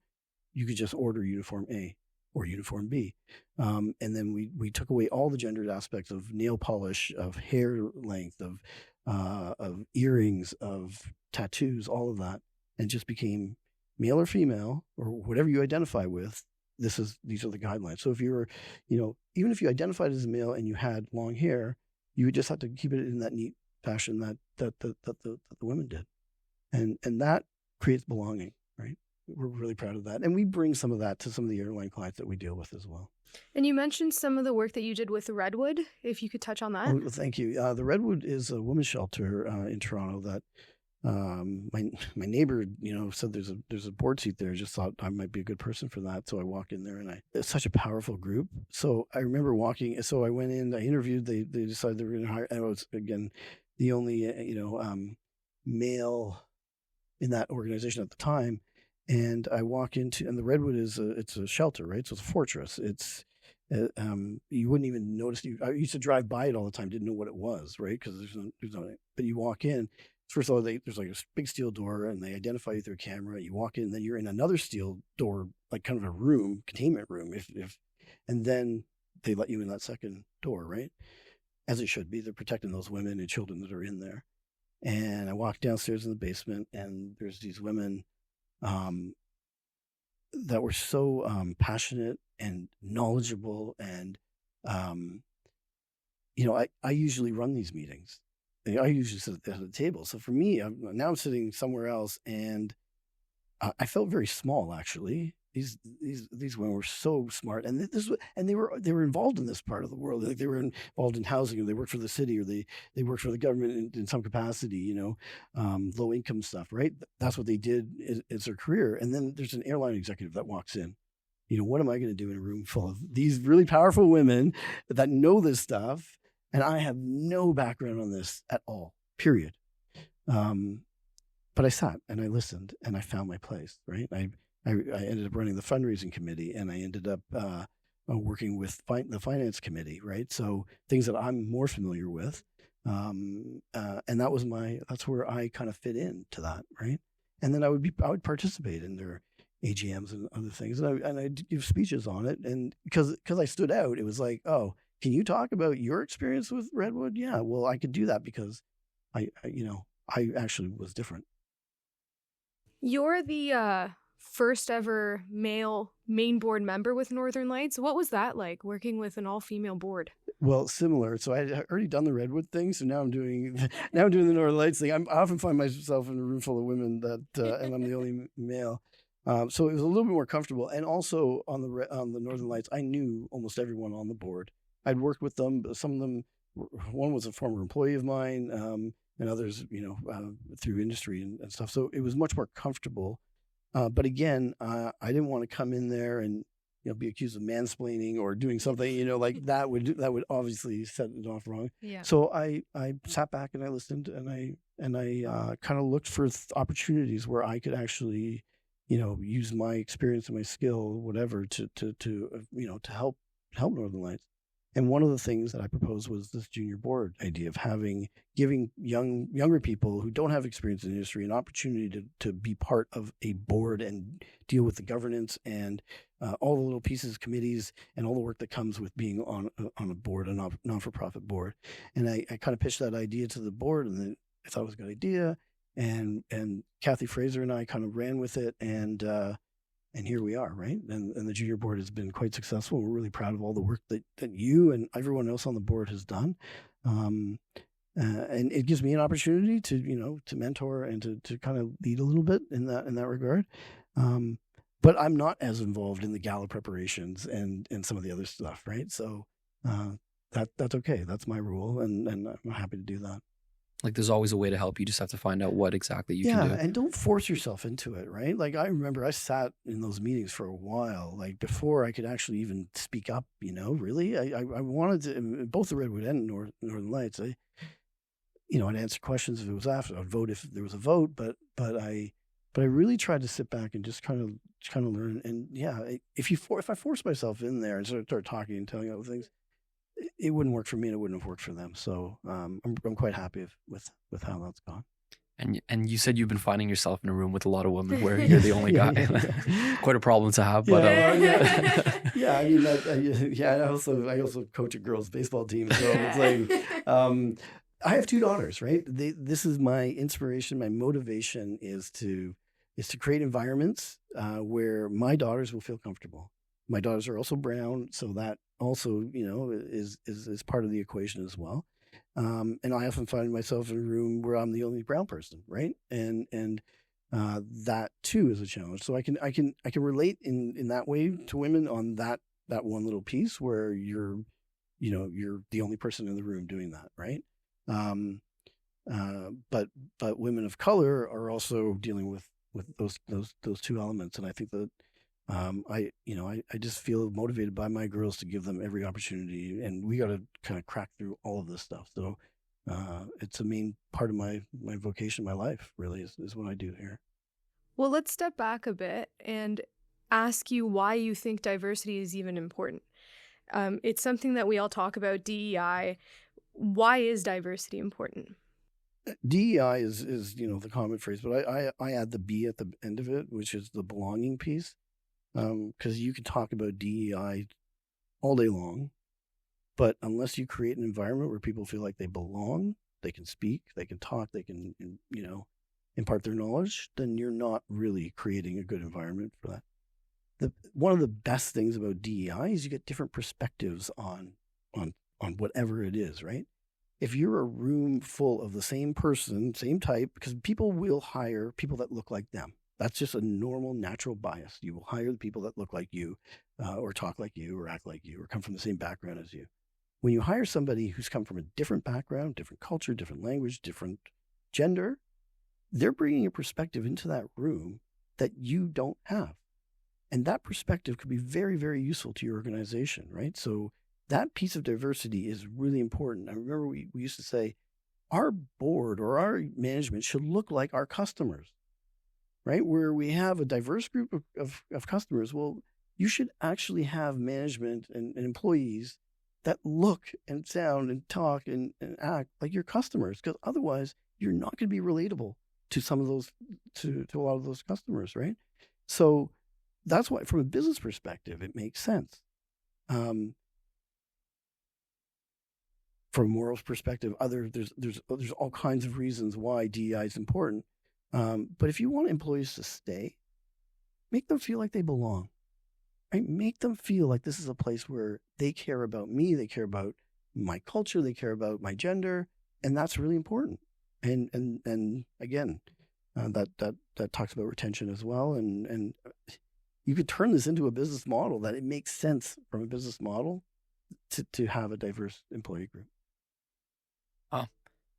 You could just order uniform A or uniform B. And then we took away all the gendered aspects of nail polish, of hair length, of earrings, of tattoos, all of that, and just became male or female or whatever you identify with. These are the guidelines. So if you were, even if you identified as a male and you had long hair, you would just have to keep it in that neat fashion that the women did. And that creates belonging, right? We're really proud of that. And we bring some of that to some of the airline clients that we deal with as well. And you mentioned some of the work that you did with Redwood, if you could touch on that. Oh, thank you. The Redwood is a women's shelter in Toronto that my neighbor, said there's a board seat there. I just thought I might be a good person for that. So I walk in there, and it's such a powerful group. So I remember walking. So I went in, I interviewed, they decided they were going to hire, and I was, again, the only, male in that organization at the time. And I walk into, and the Redwood it's a shelter, right? So it's a fortress. It's, you wouldn't even notice. I used to drive by it all the time, didn't know what it was, right? Because there's no, but you walk in, first of all, there's like a big steel door, and they identify you through a camera. You walk in, and then you're in another steel door, like kind of a room, containment room, and then they let you in that second door, right? As it should be. They're protecting those women and children that are in there. And I walk downstairs in the basement, and there's these women that were so passionate and knowledgeable. And, I usually run these meetings. I usually sit at the table. So for me, now I'm sitting somewhere else, and I felt very small, actually. These women were so smart, and they were involved in this part of the world. Like, they were involved in housing, or they worked for the city, or they worked for the government in some capacity. Low income stuff, right? That's what they did as their career. And then there's an airline executive that walks in. What am I going to do in a room full of these really powerful women that know this stuff, and I have no background on this at all? Period. But I sat and I listened, and I found my place. Right. I ended up running the fundraising committee, and I ended up working with the finance committee, right? So things that I'm more familiar with, and that's where I kind of fit into that, right? And then I would participate in their AGMs and other things, and I'd give speeches on it, and because I stood out, it was like, oh, can you talk about your experience with Redwood? Yeah, well, I could do that because I actually was different. You're the first ever male main board member with Northern Lights. What was that like, working with an all-female board? Well, similar. So I had already done the Redwood thing, so now I'm doing the Northern Lights thing. I often find myself in a room full of women and I'm the only male. So it was a little bit more comfortable. And also on the Northern Lights, I knew almost everyone on the board. I'd worked with them. Some of them, one was a former employee of mine, and others, through industry and stuff. So it was much more comfortable. But again, I didn't want to come in there and be accused of mansplaining or doing something like that would obviously set it off wrong. Yeah. So I sat back and I listened, and I kind of looked for opportunities where I could actually use my experience and my skill, whatever, to help Northern Lights. And one of the things that I proposed was this junior board idea of giving younger people who don't have experience in the industry an opportunity to be part of a board and deal with the governance and all the little pieces, committees, and all the work that comes with being on a board, a non-for-profit board. And I kind of pitched that idea to the board, and I thought it was a good idea. And Kathy Fraser and I kind of ran with it, and here we are, right? And the junior board has been quite successful. We're really proud of all the work that you and everyone else on the board has done. And it gives me an opportunity to mentor and to kind of lead a little bit in that regard. But I'm not as involved in the gala preparations and some of the other stuff, right? So that's okay. That's my rule, and I'm happy to do that. Like there's always a way to help. You just have to find out what exactly you can do. And don't force yourself into it, right? Like I remember I sat in those meetings for a while, like before I could actually even speak up, really. I wanted to, in both the Redwood and Northern Lights, I'd answer questions if it was after, I'd vote if there was a vote, but I really tried to sit back and just kind of learn. And if I forced myself in there and start talking and telling other things, it wouldn't work for me and it wouldn't have worked for them. So I'm quite happy with how that's gone. And you said you've been finding yourself in a room with a lot of women where you're the only guy. Quite a problem to have. But I also coach a girls' baseball team. So it's like I have 2 daughters, right? This is my inspiration. My motivation is to create environments where my daughters will feel comfortable. My daughters are also brown, so that also, is part of the equation as well. And I often find myself in a room where I'm the only brown person, right? And that too is a challenge. So I can relate in that way to women on that one little piece where you're the only person in the room doing that, right? But women of color are also dealing with those 2 elements, and I think that I just feel motivated by my girls to give them every opportunity, and we got to kind of crack through all of this stuff. So it's a main part of my vocation, my life really is what I do here. Well, let's step back a bit and ask you why you think diversity is even important. It's something that we all talk about, DEI. Why is diversity important? DEI is the common phrase, but I add the B at the end of it, which is the belonging piece. Because you can talk about DEI all day long, but unless you create an environment where people feel like they belong, they can speak, they can talk, they can, impart their knowledge, then you're not really creating a good environment for that. One of the best things about DEI is you get different perspectives on whatever it is, right? If you're a room full of the same person, same type, because people will hire people that look like them. That's just a normal, natural bias. You will hire the people that look like you, or talk like you, or act like you, or come from the same background as you. When you hire somebody who's come from a different background, different culture, different language, different gender, they're bringing a perspective into that room that you don't have. And that perspective could be very, very useful to your organization, right? So that piece of diversity is really important. I remember we used to say, our board or our management should look like our customers. Right? Where we have a diverse group of customers, well, you should actually have management and employees that look and sound and talk and act like your customers, because otherwise you're not going to be relatable to some of those, to a lot of those customers, right? So that's why, from a business perspective, it makes sense. From a morals perspective, there's all kinds of reasons why DEI is important. But if you want employees to stay, make them feel like they belong, right? Make them feel like this is a place where they care about me, they care about my culture, they care about my gender, and that's really important. And again, that talks about retention as well. And you could turn this into a business model that it makes sense from a business model to have a diverse employee group.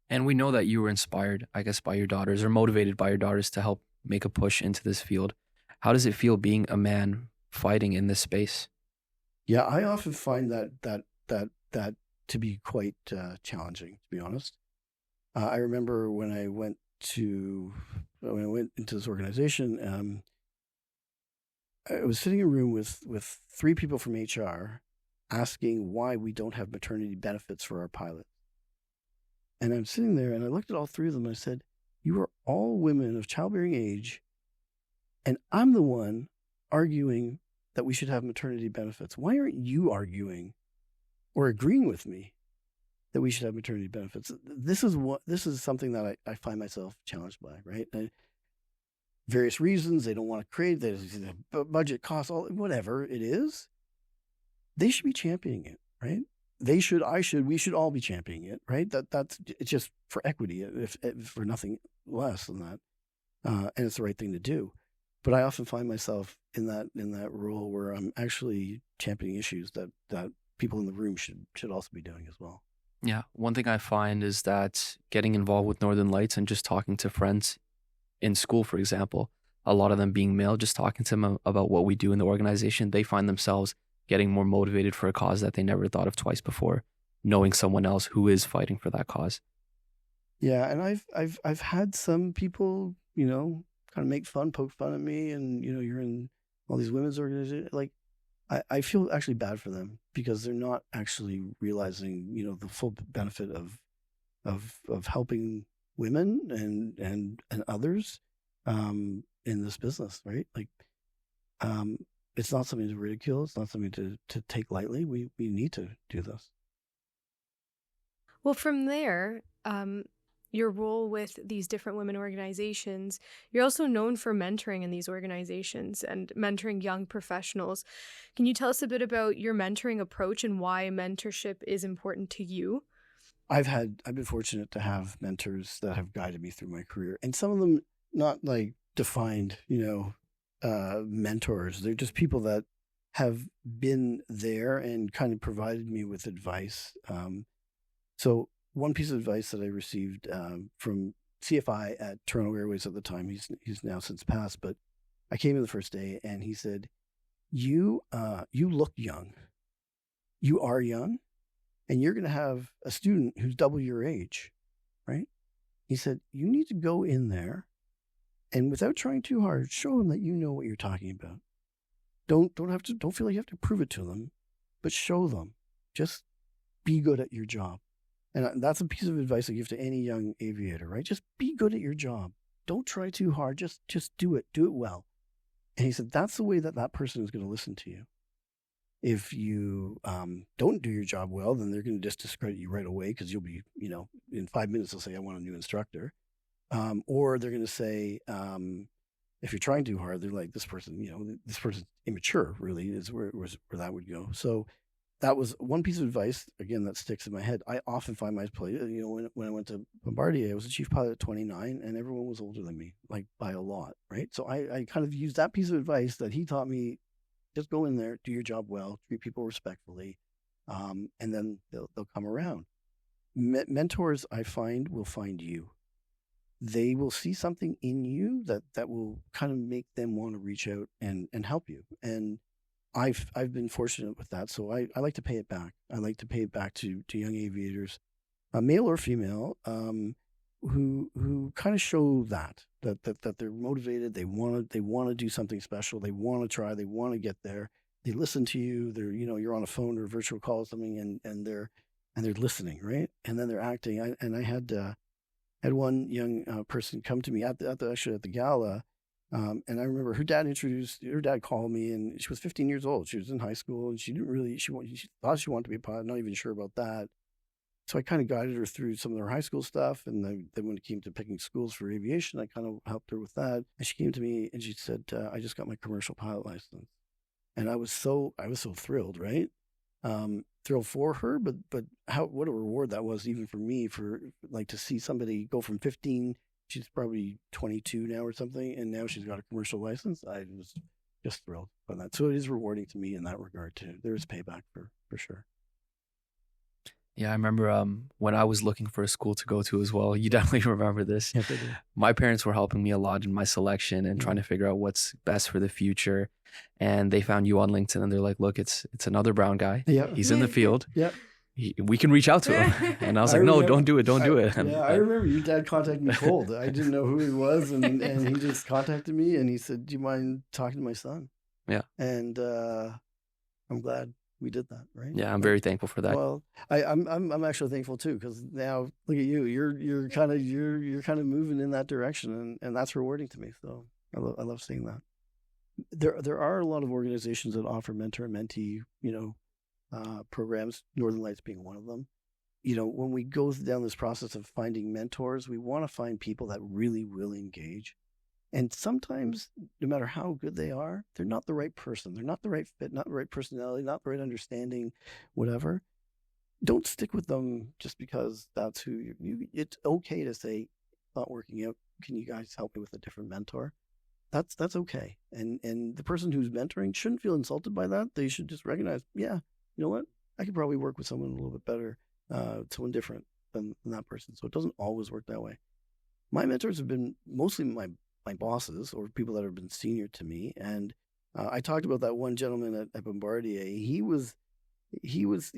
And we know that you were inspired, I guess, by your daughters or motivated by your daughters to help make a push into this field. How does it feel being a man fighting in this space? Yeah, I often find that to be quite challenging, to be honest. I remember when I went into this organization, I was sitting in a room with 3 people from HR asking why we don't have maternity benefits for our pilots. And I'm sitting there and I looked at all 3 of them and I said, you are all women of childbearing age, and I'm the one arguing that we should have maternity benefits. Why aren't you arguing or agreeing with me that we should have maternity benefits? This is something that I find myself challenged by, right? Various reasons, they don't want to create, the budget costs, all whatever it is, they should be championing it, right? They should, we should all be championing it, right? That's it's just for equity, if for nothing less than that, and it's the right thing to do. But I often find myself in that role where I'm actually championing issues that people in the room should also be doing as well. Yeah. One thing I find is that getting involved with Northern Lights and just talking to friends in school, for example, a lot of them being male, just talking to them about what we do in the organization, they find themselves getting more motivated for a cause that they never thought of twice before, knowing someone else who is fighting for that cause. Yeah, and I've had some people, kind of make fun, poke fun at me, and you're in all these women's organizations. Like, I feel actually bad for them because they're not actually realizing, the full benefit of helping women and others in this business, right? Like, it's not something to ridicule. It's not something to take lightly. We need to do this. Well, from there, your role with these different women organizations, you're also known for mentoring in these organizations and mentoring young professionals. Can you tell us a bit about your mentoring approach and why mentorship is important to you? I've been fortunate to have mentors that have guided me through my career, and some of them not like defined, mentors. They're just people that have been there and kind of provided me with advice. So one piece of advice that I received from CFI at Toronto Airways at the time, he's now since passed, but I came in the first day and he said, you look young. You are young, and you're going to have a student who's double your age, right? He said, you need to go in there and without trying too hard, show them that you know what you're talking about. Don't feel like you have to prove it to them, but show them. Just be good at your job. And that's a piece of advice I give to any young aviator, right? Just be good at your job. Don't try too hard. Just do it. Do it well. And he said, that's the way that person is going to listen to you. If you don't do your job well, then they're going to just discredit you right away because you'll be, in 5 minutes, they'll say, I want a new instructor. Or they're going to say, if you're trying too hard, they're like, this person's immature, really, is where that would go. So that was one piece of advice, again, that sticks in my head. I often find myself, when I went to Bombardier, I was a chief pilot at 29, and everyone was older than me, like by a lot, right? So I kind of used that piece of advice that he taught me. Just go in there, do your job well, treat people respectfully, and then they'll come around. Mentors, I find, will find you. They will see something in you that will kind of make them want to reach out and help you. And I've been fortunate with that, so I like to pay it back. I like to pay it back to young aviators, male or female, who kind of show that they're motivated. They want to do something special. They want to try. They want to get there. They listen to you. They're you're on a phone or a virtual call or something, and they're listening, right? And then they're acting. I had one young person come to me actually at the gala. And I remember her dad called me, and she was 15 years old. She was in high school, and she thought she wanted to be a pilot. Not even sure about that. So I kind of guided her through some of her high school stuff. And then when it came to picking schools for aviation, I kind of helped her with that. And she came to me and she said, I just got my commercial pilot license. And I was so thrilled, right? Thrilled for her, but what a reward that was, even for me, for like to see somebody go from 15, she's probably 22 now or something, and now she's got a commercial license. I was just thrilled by that. So it is rewarding to me in that regard too. There is payback for sure. Yeah, I remember when I was looking for a school to go to as well. You definitely remember this. Yes, I do. My parents were helping me a lot in my selection and trying to figure out what's best for the future. And they found you on LinkedIn, and they're like, "Look, it's another brown guy. Yeah. He's in the field. Yeah. We can reach out to him." And I was like, "No, don't do it. Don't do it." And yeah, I remember your dad contacted me cold. I didn't know who he was, and he just contacted me, and he said, "Do you mind talking to my son?" Yeah. And I'm glad we did that, right? Yeah, I'm very thankful for that. Well, I'm actually thankful too, because now look at you. You're kind of moving in that direction, and that's rewarding to me. So I love seeing that. There are a lot of organizations that offer mentor and mentee, programs. Northern Lights being one of them. When we go down this process of finding mentors, we want to find people that really will engage. And sometimes, no matter how good they are, they're not the right person. They're not the right fit, not the right personality, not the right understanding, whatever. Don't stick with them just because that's who you. It's okay to say, not working out. Can you guys help me with a different mentor? That's okay. And the person who's mentoring shouldn't feel insulted by that. They should just recognize, yeah, you know what? I could probably work with someone a little bit better, someone different than that person. So it doesn't always work that way. My mentors have been mostly my bosses or people that have been senior to me. And I talked about that one gentleman at Bombardier. He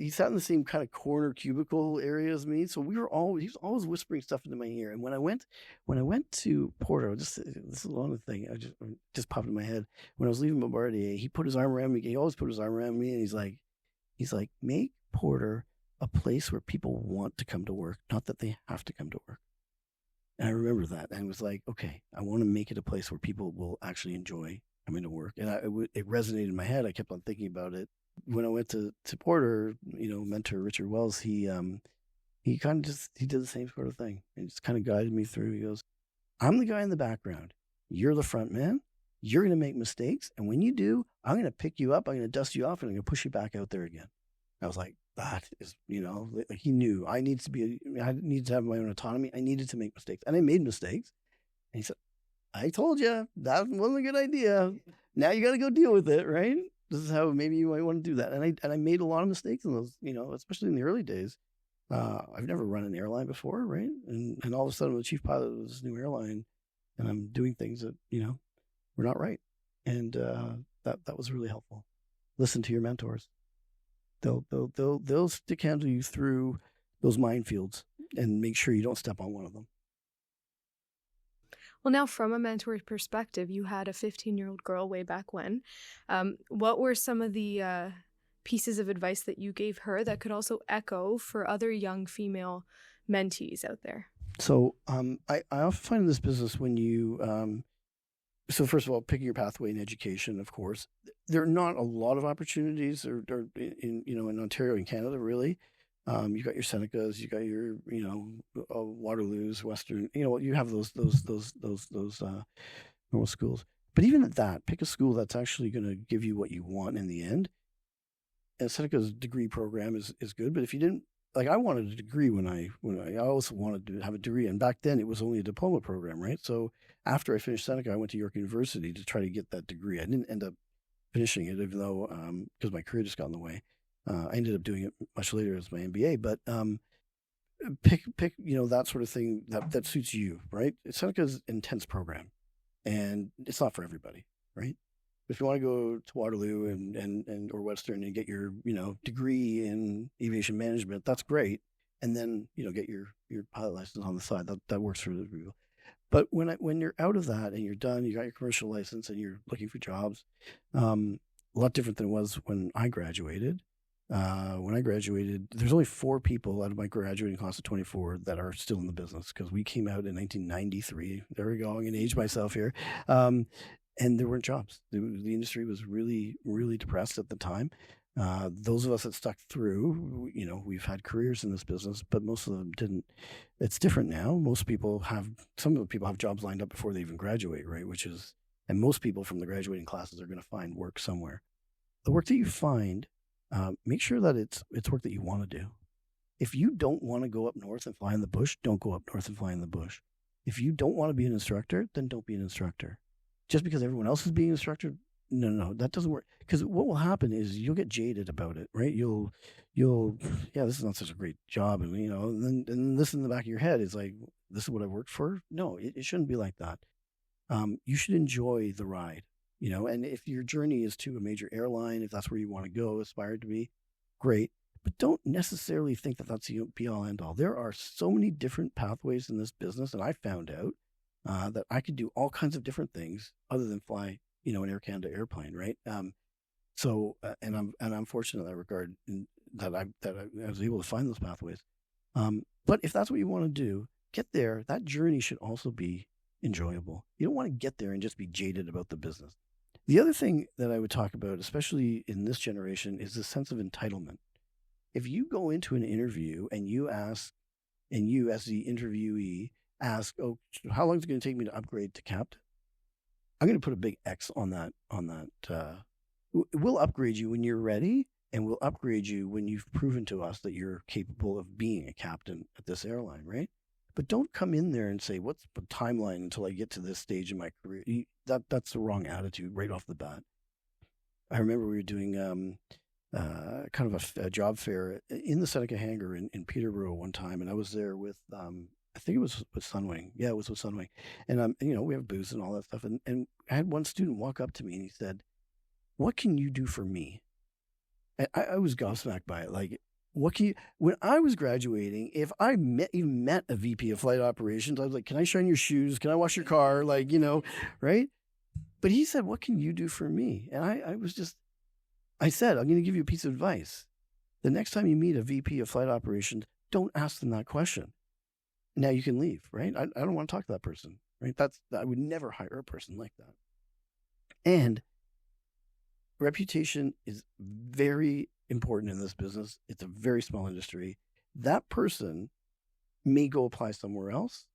sat in the same kind of corner cubicle area as me. So he was always whispering stuff into my ear. And when I went to Porter, this is another thing I just popped in my head. When I was leaving Bombardier, he put his arm around me. He always put his arm around me, and he's like, make Porter a place where people want to come to work, not that they have to come to work. And I remember that, and it was like, okay, I want to make it a place where people will actually enjoy coming to work. And it resonated in my head. I kept on thinking about it. When I went to Porter, mentor Richard Wells, he kind of he did the same sort of thing. He just kind of guided me through. He goes, I'm the guy in the background. You're the front man. You're going to make mistakes. And when you do, I'm going to pick you up. I'm going to dust you off, and I'm going to push you back out there again. I was like, that is, like he knew I needed to have my own autonomy. I needed to make mistakes, and I made mistakes. And he said, I told you that wasn't a good idea. Now you got to go deal with it, right? This is how maybe you might want to do that. And I made a lot of mistakes in those, especially in the early days. I've never run an airline before, right? And all of a sudden I'm the chief pilot of this new airline, and I'm doing things that, were not right. And that was really helpful. Listen to your mentors. They'll stick handle you through those minefields and make sure you don't step on one of them. Well, now from a mentor's perspective, you had a 15-year-old girl way back when. What were some of the pieces of advice that you gave her that could also echo for other young female mentees out there? So I often find in this business when you so first of all, picking your pathway in education, of course, there are not a lot of opportunities or in Ontario and Canada, really. You got your Senecas, you got your Waterloos, Western. You have those normal schools. But even at that, pick a school that's actually going to give you what you want in the end. And Seneca's degree program is good, but if you didn't, like, I wanted a degree when I also wanted to have a degree, and back then it was only a diploma program, right? So after I finished Seneca, I went to York University to try to get that degree. I didn't end up finishing it, even though because my career just got in the way. I ended up doing it much later as my MBA, but pick that sort of thing that suits you, right? Seneca's an intense program, and it's not for everybody, right? If you want to go to Waterloo and or Western and get your degree in aviation management, that's great, and then get your pilot license on the side. That works for people. But when you're out of that and you're done, you got your commercial license and you're looking for jobs, a lot different than it was when I graduated. When I graduated, there's only 4 people out of my graduating class of 24 that are still in the business, because we came out in 1993. There we go. I'm going to age myself here. And there weren't jobs. The industry was really, really depressed at the time. Those of us that stuck through, we've had careers in this business, but most of them didn't. It's different now. Some of the people have jobs lined up before they even graduate, right? And most people from the graduating classes are going to find work somewhere. The work that you find, make sure that it's work that you want to do. If you don't want to go up north and fly in the bush, don't go up north and fly in the bush. If you don't want to be an instructor, then don't be an instructor. Just because everyone else is being an instructor, no, that doesn't work. Because what will happen is you'll get jaded about it, right? You'll, this is not such a great job, and and this in the back of your head is like, this is what I worked for. No, it shouldn't be like that. You should enjoy the ride, And if your journey is to a major airline, if that's where you want to go, aspire to be, great. But don't necessarily think that that's the be-all, end-all. There are so many different pathways in this business, and I found out that I could do all kinds of different things other than fly, an Air Canada airplane, right? And I'm fortunate in that regard, that I was able to find those pathways. But if that's what you want to do, get there. That journey should also be enjoyable. You don't want to get there and just be jaded about the business. The other thing that I would talk about, especially in this generation, is the sense of entitlement. If you go into an interview and you ask, and you as the interviewee ask, oh, how long is it going to take me to upgrade to captain? I'm going to put a big X on that. We'll upgrade you when you're ready, and we'll upgrade you when you've proven to us that you're capable of being a captain at this airline, right? But don't come in there and say, what's the timeline until I get to this stage in my career? That's the wrong attitude right off the bat. I remember we were doing kind of a job fair in the Seneca hangar in Peterborough one time, and I was there with I think it was with Sunwing. Yeah, it was with Sunwing, and we have booths and all that stuff, and I had one student walk up to me and he said, "What can you do for me?" And I was gobsmacked by it. Like, what can you? When I was graduating, if I even met a VP of flight operations, I was like, "Can I shine your shoes? Can I wash your car?" Like, right? But he said, "What can you do for me?" And I said, "I'm going to give you a piece of advice. The next time you meet a VP of flight operations, don't ask them that question. Now you can leave, right? I don't want to talk to that person, right? I would never hire a person like that." And reputation is very important in this business. It's a very small industry. That person may go apply somewhere else.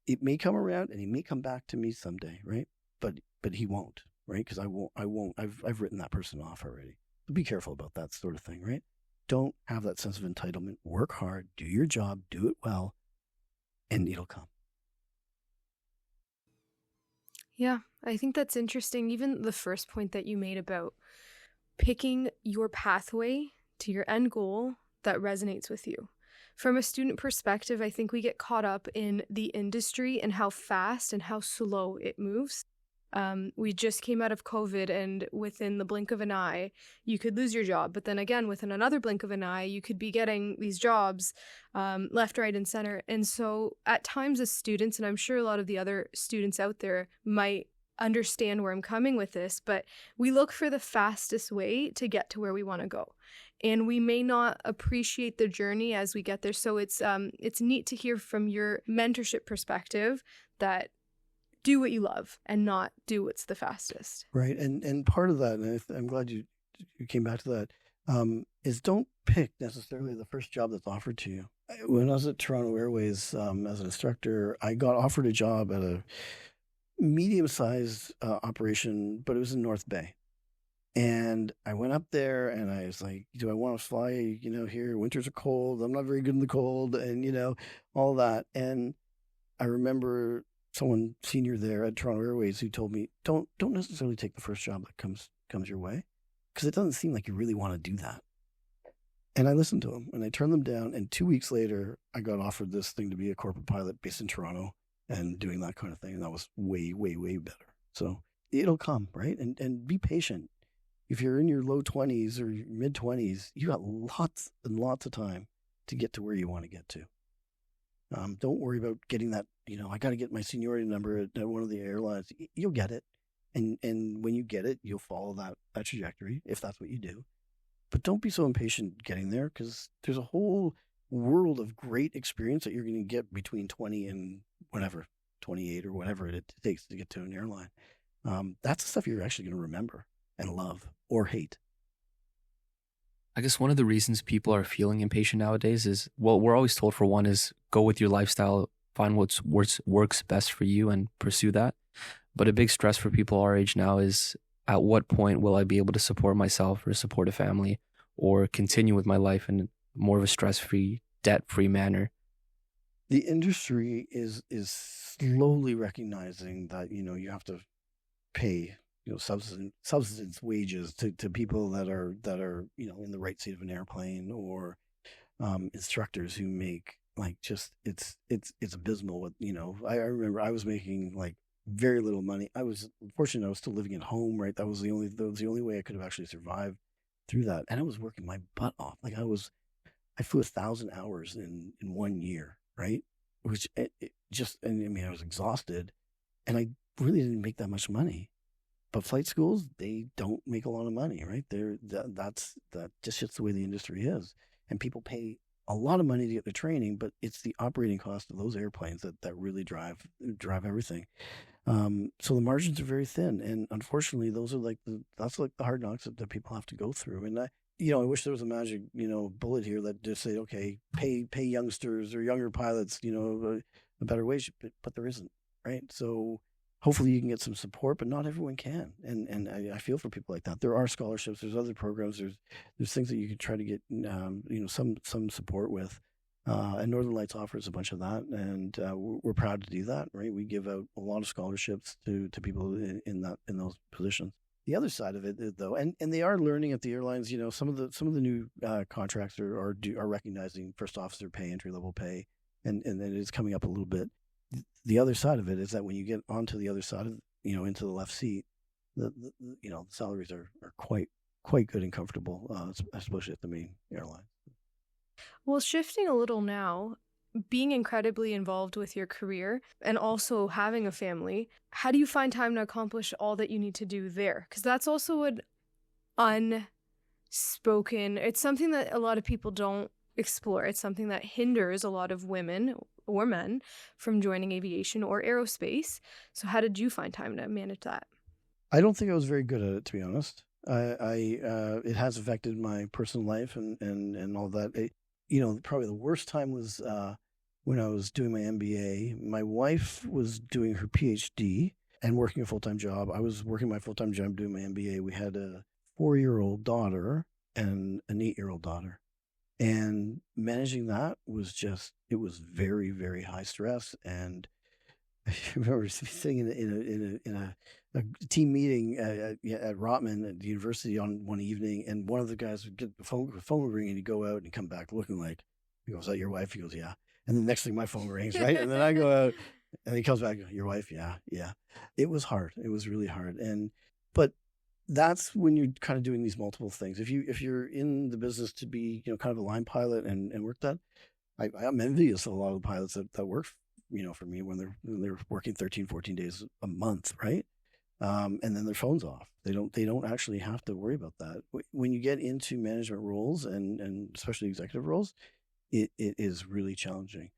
It may come around and he may come back to me someday, right? But he won't, right? Because I won't. I've written that person off already. So be careful about that sort of thing, right? Don't have that sense of entitlement. Work hard, do your job, do it well, and it'll come. Yeah, I think that's interesting. Even the first point that you made about picking your pathway to your end goal that resonates with you. From a student perspective, I think we get caught up in the industry and how fast and how slow it moves. We just came out of COVID, and within the blink of an eye, you could lose your job. But then again, within another blink of an eye, you could be getting these jobs left, right, and center. And so at times as students, and I'm sure a lot of the other students out there might understand where I'm coming with this, but we look for the fastest way to get to where we want to go. And we may not appreciate the journey as we get there. So it's neat to hear from your mentorship perspective that do what you love and not do what's the fastest. Right. And part of that, and I'm glad you came back to that, is don't pick necessarily the first job that's offered to you. When I was at Toronto Airways as an instructor, I got offered a job at a medium-sized operation, but it was in North Bay. And I went up there and I was like, do I want to fly, here? Winters are cold. I'm not very good in the cold and, all that. And I remember someone senior there at Toronto Airways who told me, don't necessarily take the first job that comes your way, because it doesn't seem like you really want to do that. And I listened to them and I turned them down. And 2 weeks later, I got offered this thing to be a corporate pilot based in Toronto and doing that kind of thing. And that was way, way, way better. So it'll come, right? And be patient. If you're in your low 20s or mid 20s, you got lots and lots of time to get to where you want to get to. Don't worry about getting that, I got to get my seniority number at one of the airlines. You'll get it. And when you get it, you'll follow that trajectory if that's what you do. But don't be so impatient getting there, because there's a whole world of great experience that you're going to get between 20 and whatever, 28 or whatever it takes to get to an airline. That's the stuff you're actually going to remember and love or hate. I guess one of the reasons people are feeling impatient nowadays is, well, we're always told, for one, is go with your lifestyle, find what works best for you and pursue that. But a big stress for people our age now is, at what point will I be able to support myself or support a family or continue with my life in more of a stress-free, debt-free manner? The industry is slowly recognizing that, you have to pay subsistence wages to people that are in the right seat of an airplane, or instructors who make it's abysmal. What I remember I was making very little money. I was fortunate I was still living at home, right? That was the only way I could have actually survived through that. And I was working my butt off. I flew 1,000 hours in 1 year, right? Which I was exhausted, and I really didn't make that much money. But flight schools, they don't make a lot of money, right? That's just the way the industry is. And people pay a lot of money to get the training, but it's the operating cost of those airplanes that really drive everything. So the margins are very thin, and unfortunately, those are that's the hard knocks that people have to go through. And I wish there was a magic bullet here that just say, okay, pay youngsters or younger pilots a better wage, but there isn't, right? So hopefully you can get some support, but not everyone can. And I feel for people like that. There are scholarships, there's other programs, there's things that you could try to get some support with. And Northern Lights offers a bunch of that, and we're proud to do that, right? We give out a lot of scholarships to people in those positions. The other side of it, though, and they are learning at the airlines. Some of the new contracts are recognizing first officer pay, entry level pay, and it is coming up a little bit. The other side of it is that when you get onto the other side of into the left seat, the salaries are quite good and comfortable, especially at the main airline. Well, shifting a little now, being incredibly involved with your career and also having a family, how do you find time to accomplish all that you need to do there? Because that's also an unspoken, it's something that a lot of people don't explore. It's something that hinders a lot of women or men from joining aviation or aerospace. So how did you find time to manage that? I don't think I was very good at it, to be honest. It has affected my personal life and all that. Probably the worst time was when I was doing my MBA. My wife was doing her PhD and working a full-time job. I was working my full-time job doing my MBA. We had a 4-year-old daughter and an 8-year-old daughter. And managing that was it was very, very high stress. And I remember sitting in a team meeting at Rotman at the university on one evening, and one of the guys would get the phone would ring, and he'd go out and come back looking like, he goes, "Is that your wife?" He goes, "Yeah." And the next thing my phone rings, right? And then I go out, and he comes back, "Your wife?" "Yeah, yeah." It was hard. It was really hard. But that's when you're kind of doing these multiple things. If you're in the business to be, kind of a line pilot and work that, I'm envious of a lot of the pilots that work, for me when they're working 13, 14 days a month, right? And then their phone's off. They don't actually have to worry about that. When you get into management roles and especially executive roles, it is really challenging.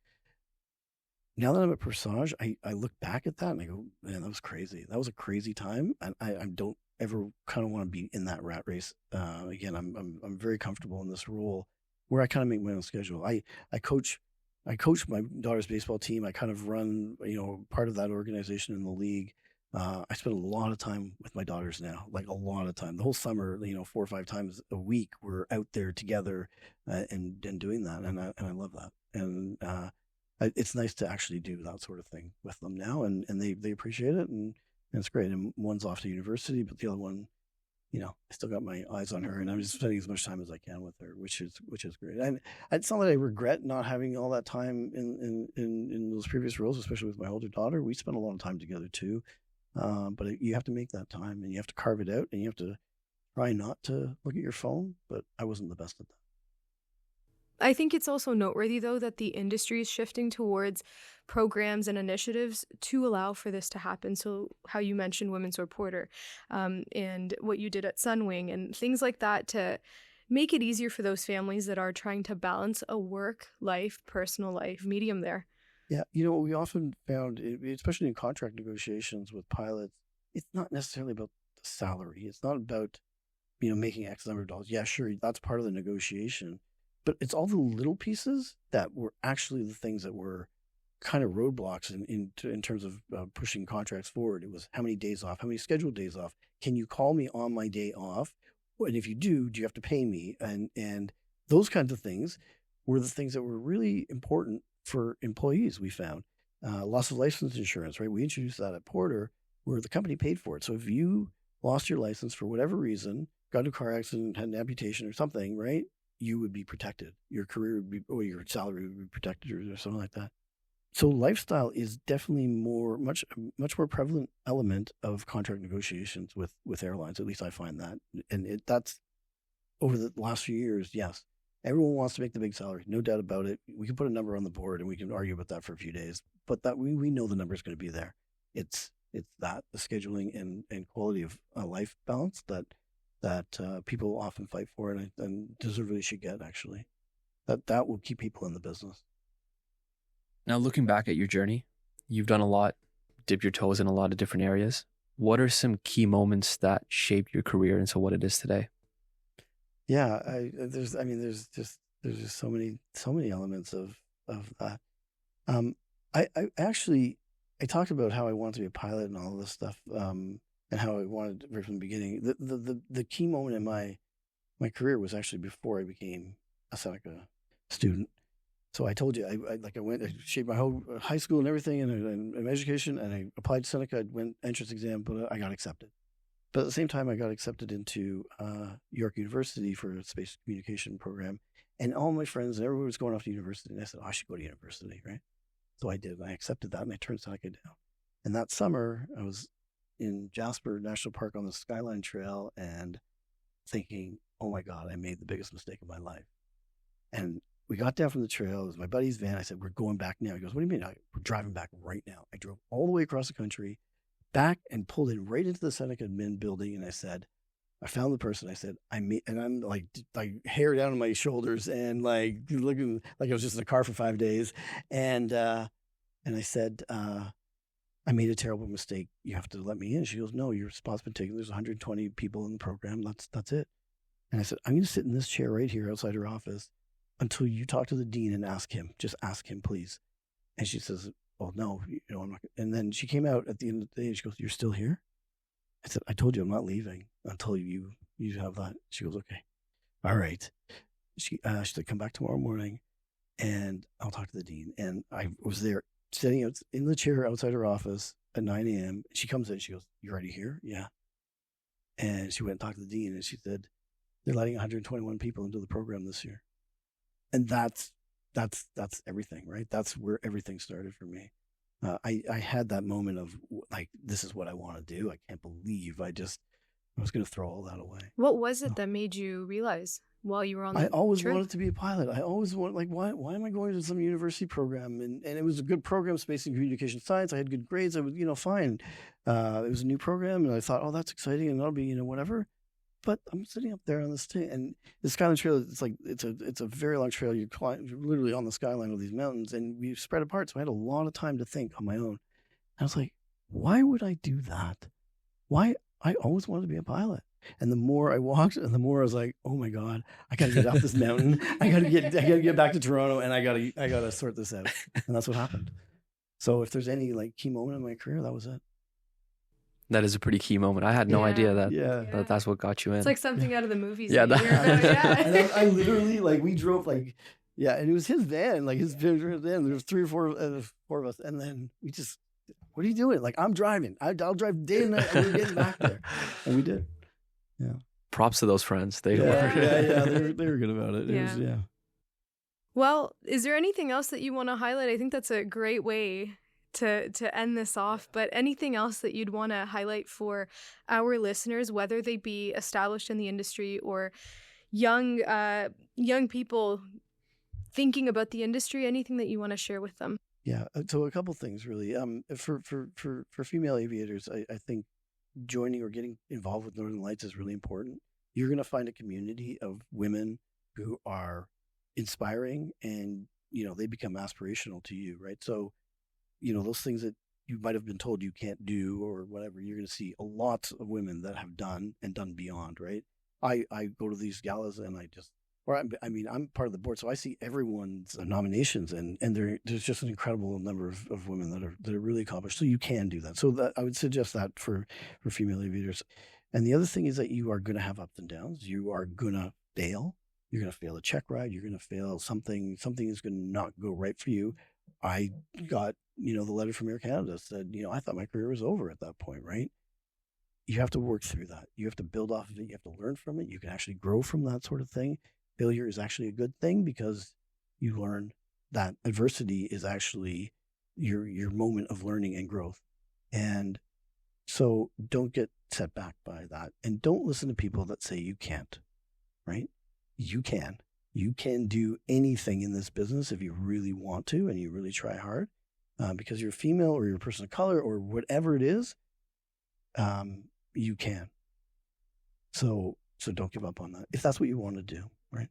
Now that I'm at Presage, I look back at that and I go, man, that was crazy. That was a crazy time. And I don't ever kind of want to be in that rat race. Again, I'm very comfortable in this role where I kind of make my own schedule. I coach my daughter's baseball team. I kind of run, part of that organization in the league. I spend a lot of time with my daughters now, like a lot of time. The whole summer, 4 or 5 times a week, we're out there together and doing that, and I love that. And it's nice to actually do that sort of thing with them now, and they appreciate it, and it's great. And one's off to university, but the other one, I still got my eyes on her, and I'm just spending as much time as I can with her, which is great. And it's not that I regret not having all that time in those previous roles, especially with my older daughter. We spent a lot of time together too. But you have to make that time, and you have to carve it out, and you have to try not to look at your phone. But I wasn't the best at that. I think it's also noteworthy, though, that the industry is shifting towards programs and initiatives to allow for this to happen. So how you mentioned Women Soar, Porter, and what you did at Sunwing and things like that to make it easier for those families that are trying to balance a work-life, personal life medium there. Yeah, what we often found, especially in contract negotiations with pilots, it's not necessarily about the salary. It's not about, making X number of dollars. Yeah, sure, that's part of the negotiation. But it's all the little pieces that were actually the things that were kind of roadblocks in terms of pushing contracts forward. It was how many days off, how many scheduled days off. Can you call me on my day off? And if you do you have to pay me? And those kinds of things were the things that were really important for employees. We found loss of license insurance, right? We introduced that at Porter, where the company paid for it. So if you lost your license for whatever reason, got into a car accident, had an amputation or something, right, you would be protected. Your career would be, or your salary would be protected, or something like that. So lifestyle is definitely much more prevalent element of contract negotiations with airlines. At least I find that, and that's over the last few years. Yes. Everyone wants to make the big salary, no doubt about it. We can put a number on the board and we can argue about that for a few days, but that we know the number is going to be there. It's that the scheduling and quality of life balance that people often fight for and deservedly should get, actually. That will keep people in the business. Now, looking back at your journey, you've done a lot, dipped your toes in a lot of different areas. What are some key moments that shaped your career into what it is today? Yeah, there's just so many elements of that. I talked about how I wanted to be a pilot and all of this stuff, and how I wanted right from the beginning. The key moment in my career was actually before I became a Seneca student. So I told you, I shaped my whole high school and everything and education, and I applied to Seneca. I went entrance exam, but I got accepted. But at the same time, I got accepted into York University for a space communication program. And all my friends and everyone was going off to university. And I said, I should go to university, right? So I did. I accepted that, and I turned Seneca down. And that summer, I was in Jasper National Park on the Skyline Trail and thinking, oh my God, I made the biggest mistake of my life. And we got down from the trail. It was my buddy's van. I said, we're going back now. He goes, what do you mean? We're driving back right now. I drove all the way across the country, back and pulled in right into the Seneca admin building. And I said, I found the person. I said, and I'm like hair down on my shoulders and like looking like I was just in a car for 5 days. And I said, I made a terrible mistake. You have to let me in. She goes, no, your spot's been taken. There's 120 people in the program. That's it. And I said, I'm going to sit in this chair right here outside her office until you talk to the dean and ask him. Just ask him, please. And she says, oh, no, I'm not. And then she came out at the end of the day and she goes, you're still here? I said, I told you I'm not leaving until you have that. She goes, okay. All right. She said, come back tomorrow morning and I'll talk to the dean. And I was there sitting out in the chair outside her office at 9 a.m. She comes in, she goes, you already here? Yeah. And she went and talked to the dean and she said, they're letting 121 people into the program this year. And that's everything, right? That's where everything started for me. I had that moment of like, this is what I want to do. I can't believe I was going to throw all that away. What was it that made you realize while you were on the I always trip? wanted to be a pilot. I always wanted, like, why am I going to some university program? And it was a good program, space and communication science. I had good grades. I was, fine. It was a new program and I thought, oh, that's exciting. And that'll be, whatever. But I'm sitting up there on this thing, and the Skyline Trail, it's a very long trail. You're literally on the skyline of these mountains, and we spread apart. So I had a lot of time to think on my own. And I was like, why would I do that? Why? I always wanted to be a pilot. And the more I walked, and the more I was like, oh my God, I got to get off this mountain. I got to get back to Toronto, and I got to sort this out. And that's what happened. So if there's any like key moment in my career, that was it. That is a pretty key moment. I had no idea that that's what got you in. It's like something out of the movies. Yeah, that you hear about. Yeah. And I literally, like, we drove, like, and it was his van, like his van. There was 3 or 4 of us, and then we just, what are you doing? Like, I'm driving. I'll drive day and night, and we're getting back there, and we did. Yeah. Props to those friends. They were. They were good about it. Yeah. Well, is there anything else that you want to highlight? I think that's a great way to end this off, but anything else that you'd want to highlight for our listeners, whether they be established in the industry or young people thinking about the industry, anything that you want to share with them? Yeah, so a couple things really. For female aviators, I think joining or getting involved with Northern Lights is really important. You're going to find a community of women who are inspiring, and they become aspirational to you, right? So those things that you might have been told you can't do or whatever, you're going to see a lot of women that have done and done beyond, right? I go to these galas and I'm part of the board, so I see everyone's nominations and there's just an incredible number of women that are really accomplished. So you can do that. So that I would suggest that for female aviators. And the other thing is that you are going to have ups and downs. You are going to fail. You're going to fail a check ride. You're going to fail something. Something is going to not go right for you. I got, the letter from Air Canada said, I thought my career was over at that point, right? You have to work through that. You have to build off of it. You have to learn from it. You can actually grow from that sort of thing. Failure is actually a good thing because you learn that adversity is actually your moment of learning and growth. And so don't get set back by that. And don't listen to people that say you can't, right? You can. You can do anything in this business if you really want to and you really try hard. Because you're female or you're a person of color or whatever it is, you can. So don't give up on that if that's what you want to do, right?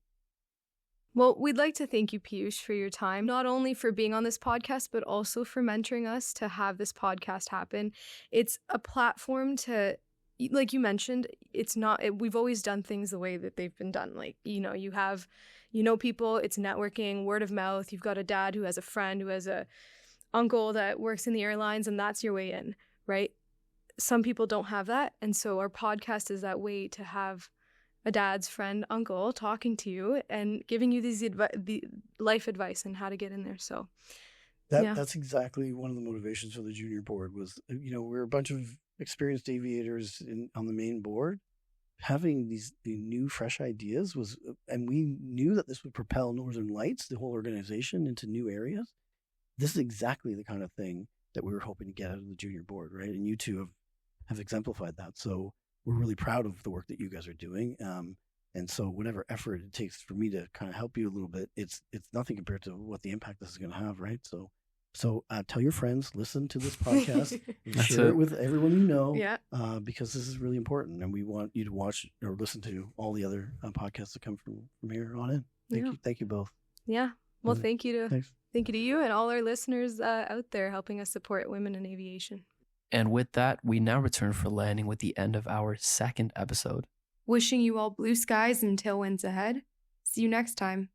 Well, we'd like to thank you, Piyush, for your time, not only for being on this podcast, but also for mentoring us to have this podcast happen. It's a platform to, like you mentioned, we've always done things the way that they've been done. Like, you have, people, it's networking, word of mouth. You've got a dad who has a friend who has a uncle that works in the airlines, and that's your way in, right? Some people don't have that. And so our podcast is that way to have a dad's friend, uncle, talking to you and giving you the life advice and how to get in there. So That's exactly one of the motivations for the junior board was, we're a bunch of experienced aviators on the main board. Having the new, fresh ideas and we knew that this would propel Northern Lights, the whole organization, into new areas. This is exactly the kind of thing that we were hoping to get out of the junior board, right? And you two have exemplified that. So we're really proud of the work that you guys are doing. And so whatever effort it takes for me to kind of help you a little bit, it's nothing compared to what the impact this is going to have, right? So tell your friends, listen to this podcast, and share it with everyone you know, because this is really important, and we want you to watch or listen to all the other podcasts that come from here on in. Thank you both. Yeah. Well, thank you to you and all our listeners out there helping us support women in aviation. And with that, we now return for landing with the end of our second episode. Wishing you all blue skies and tailwinds ahead. See you next time.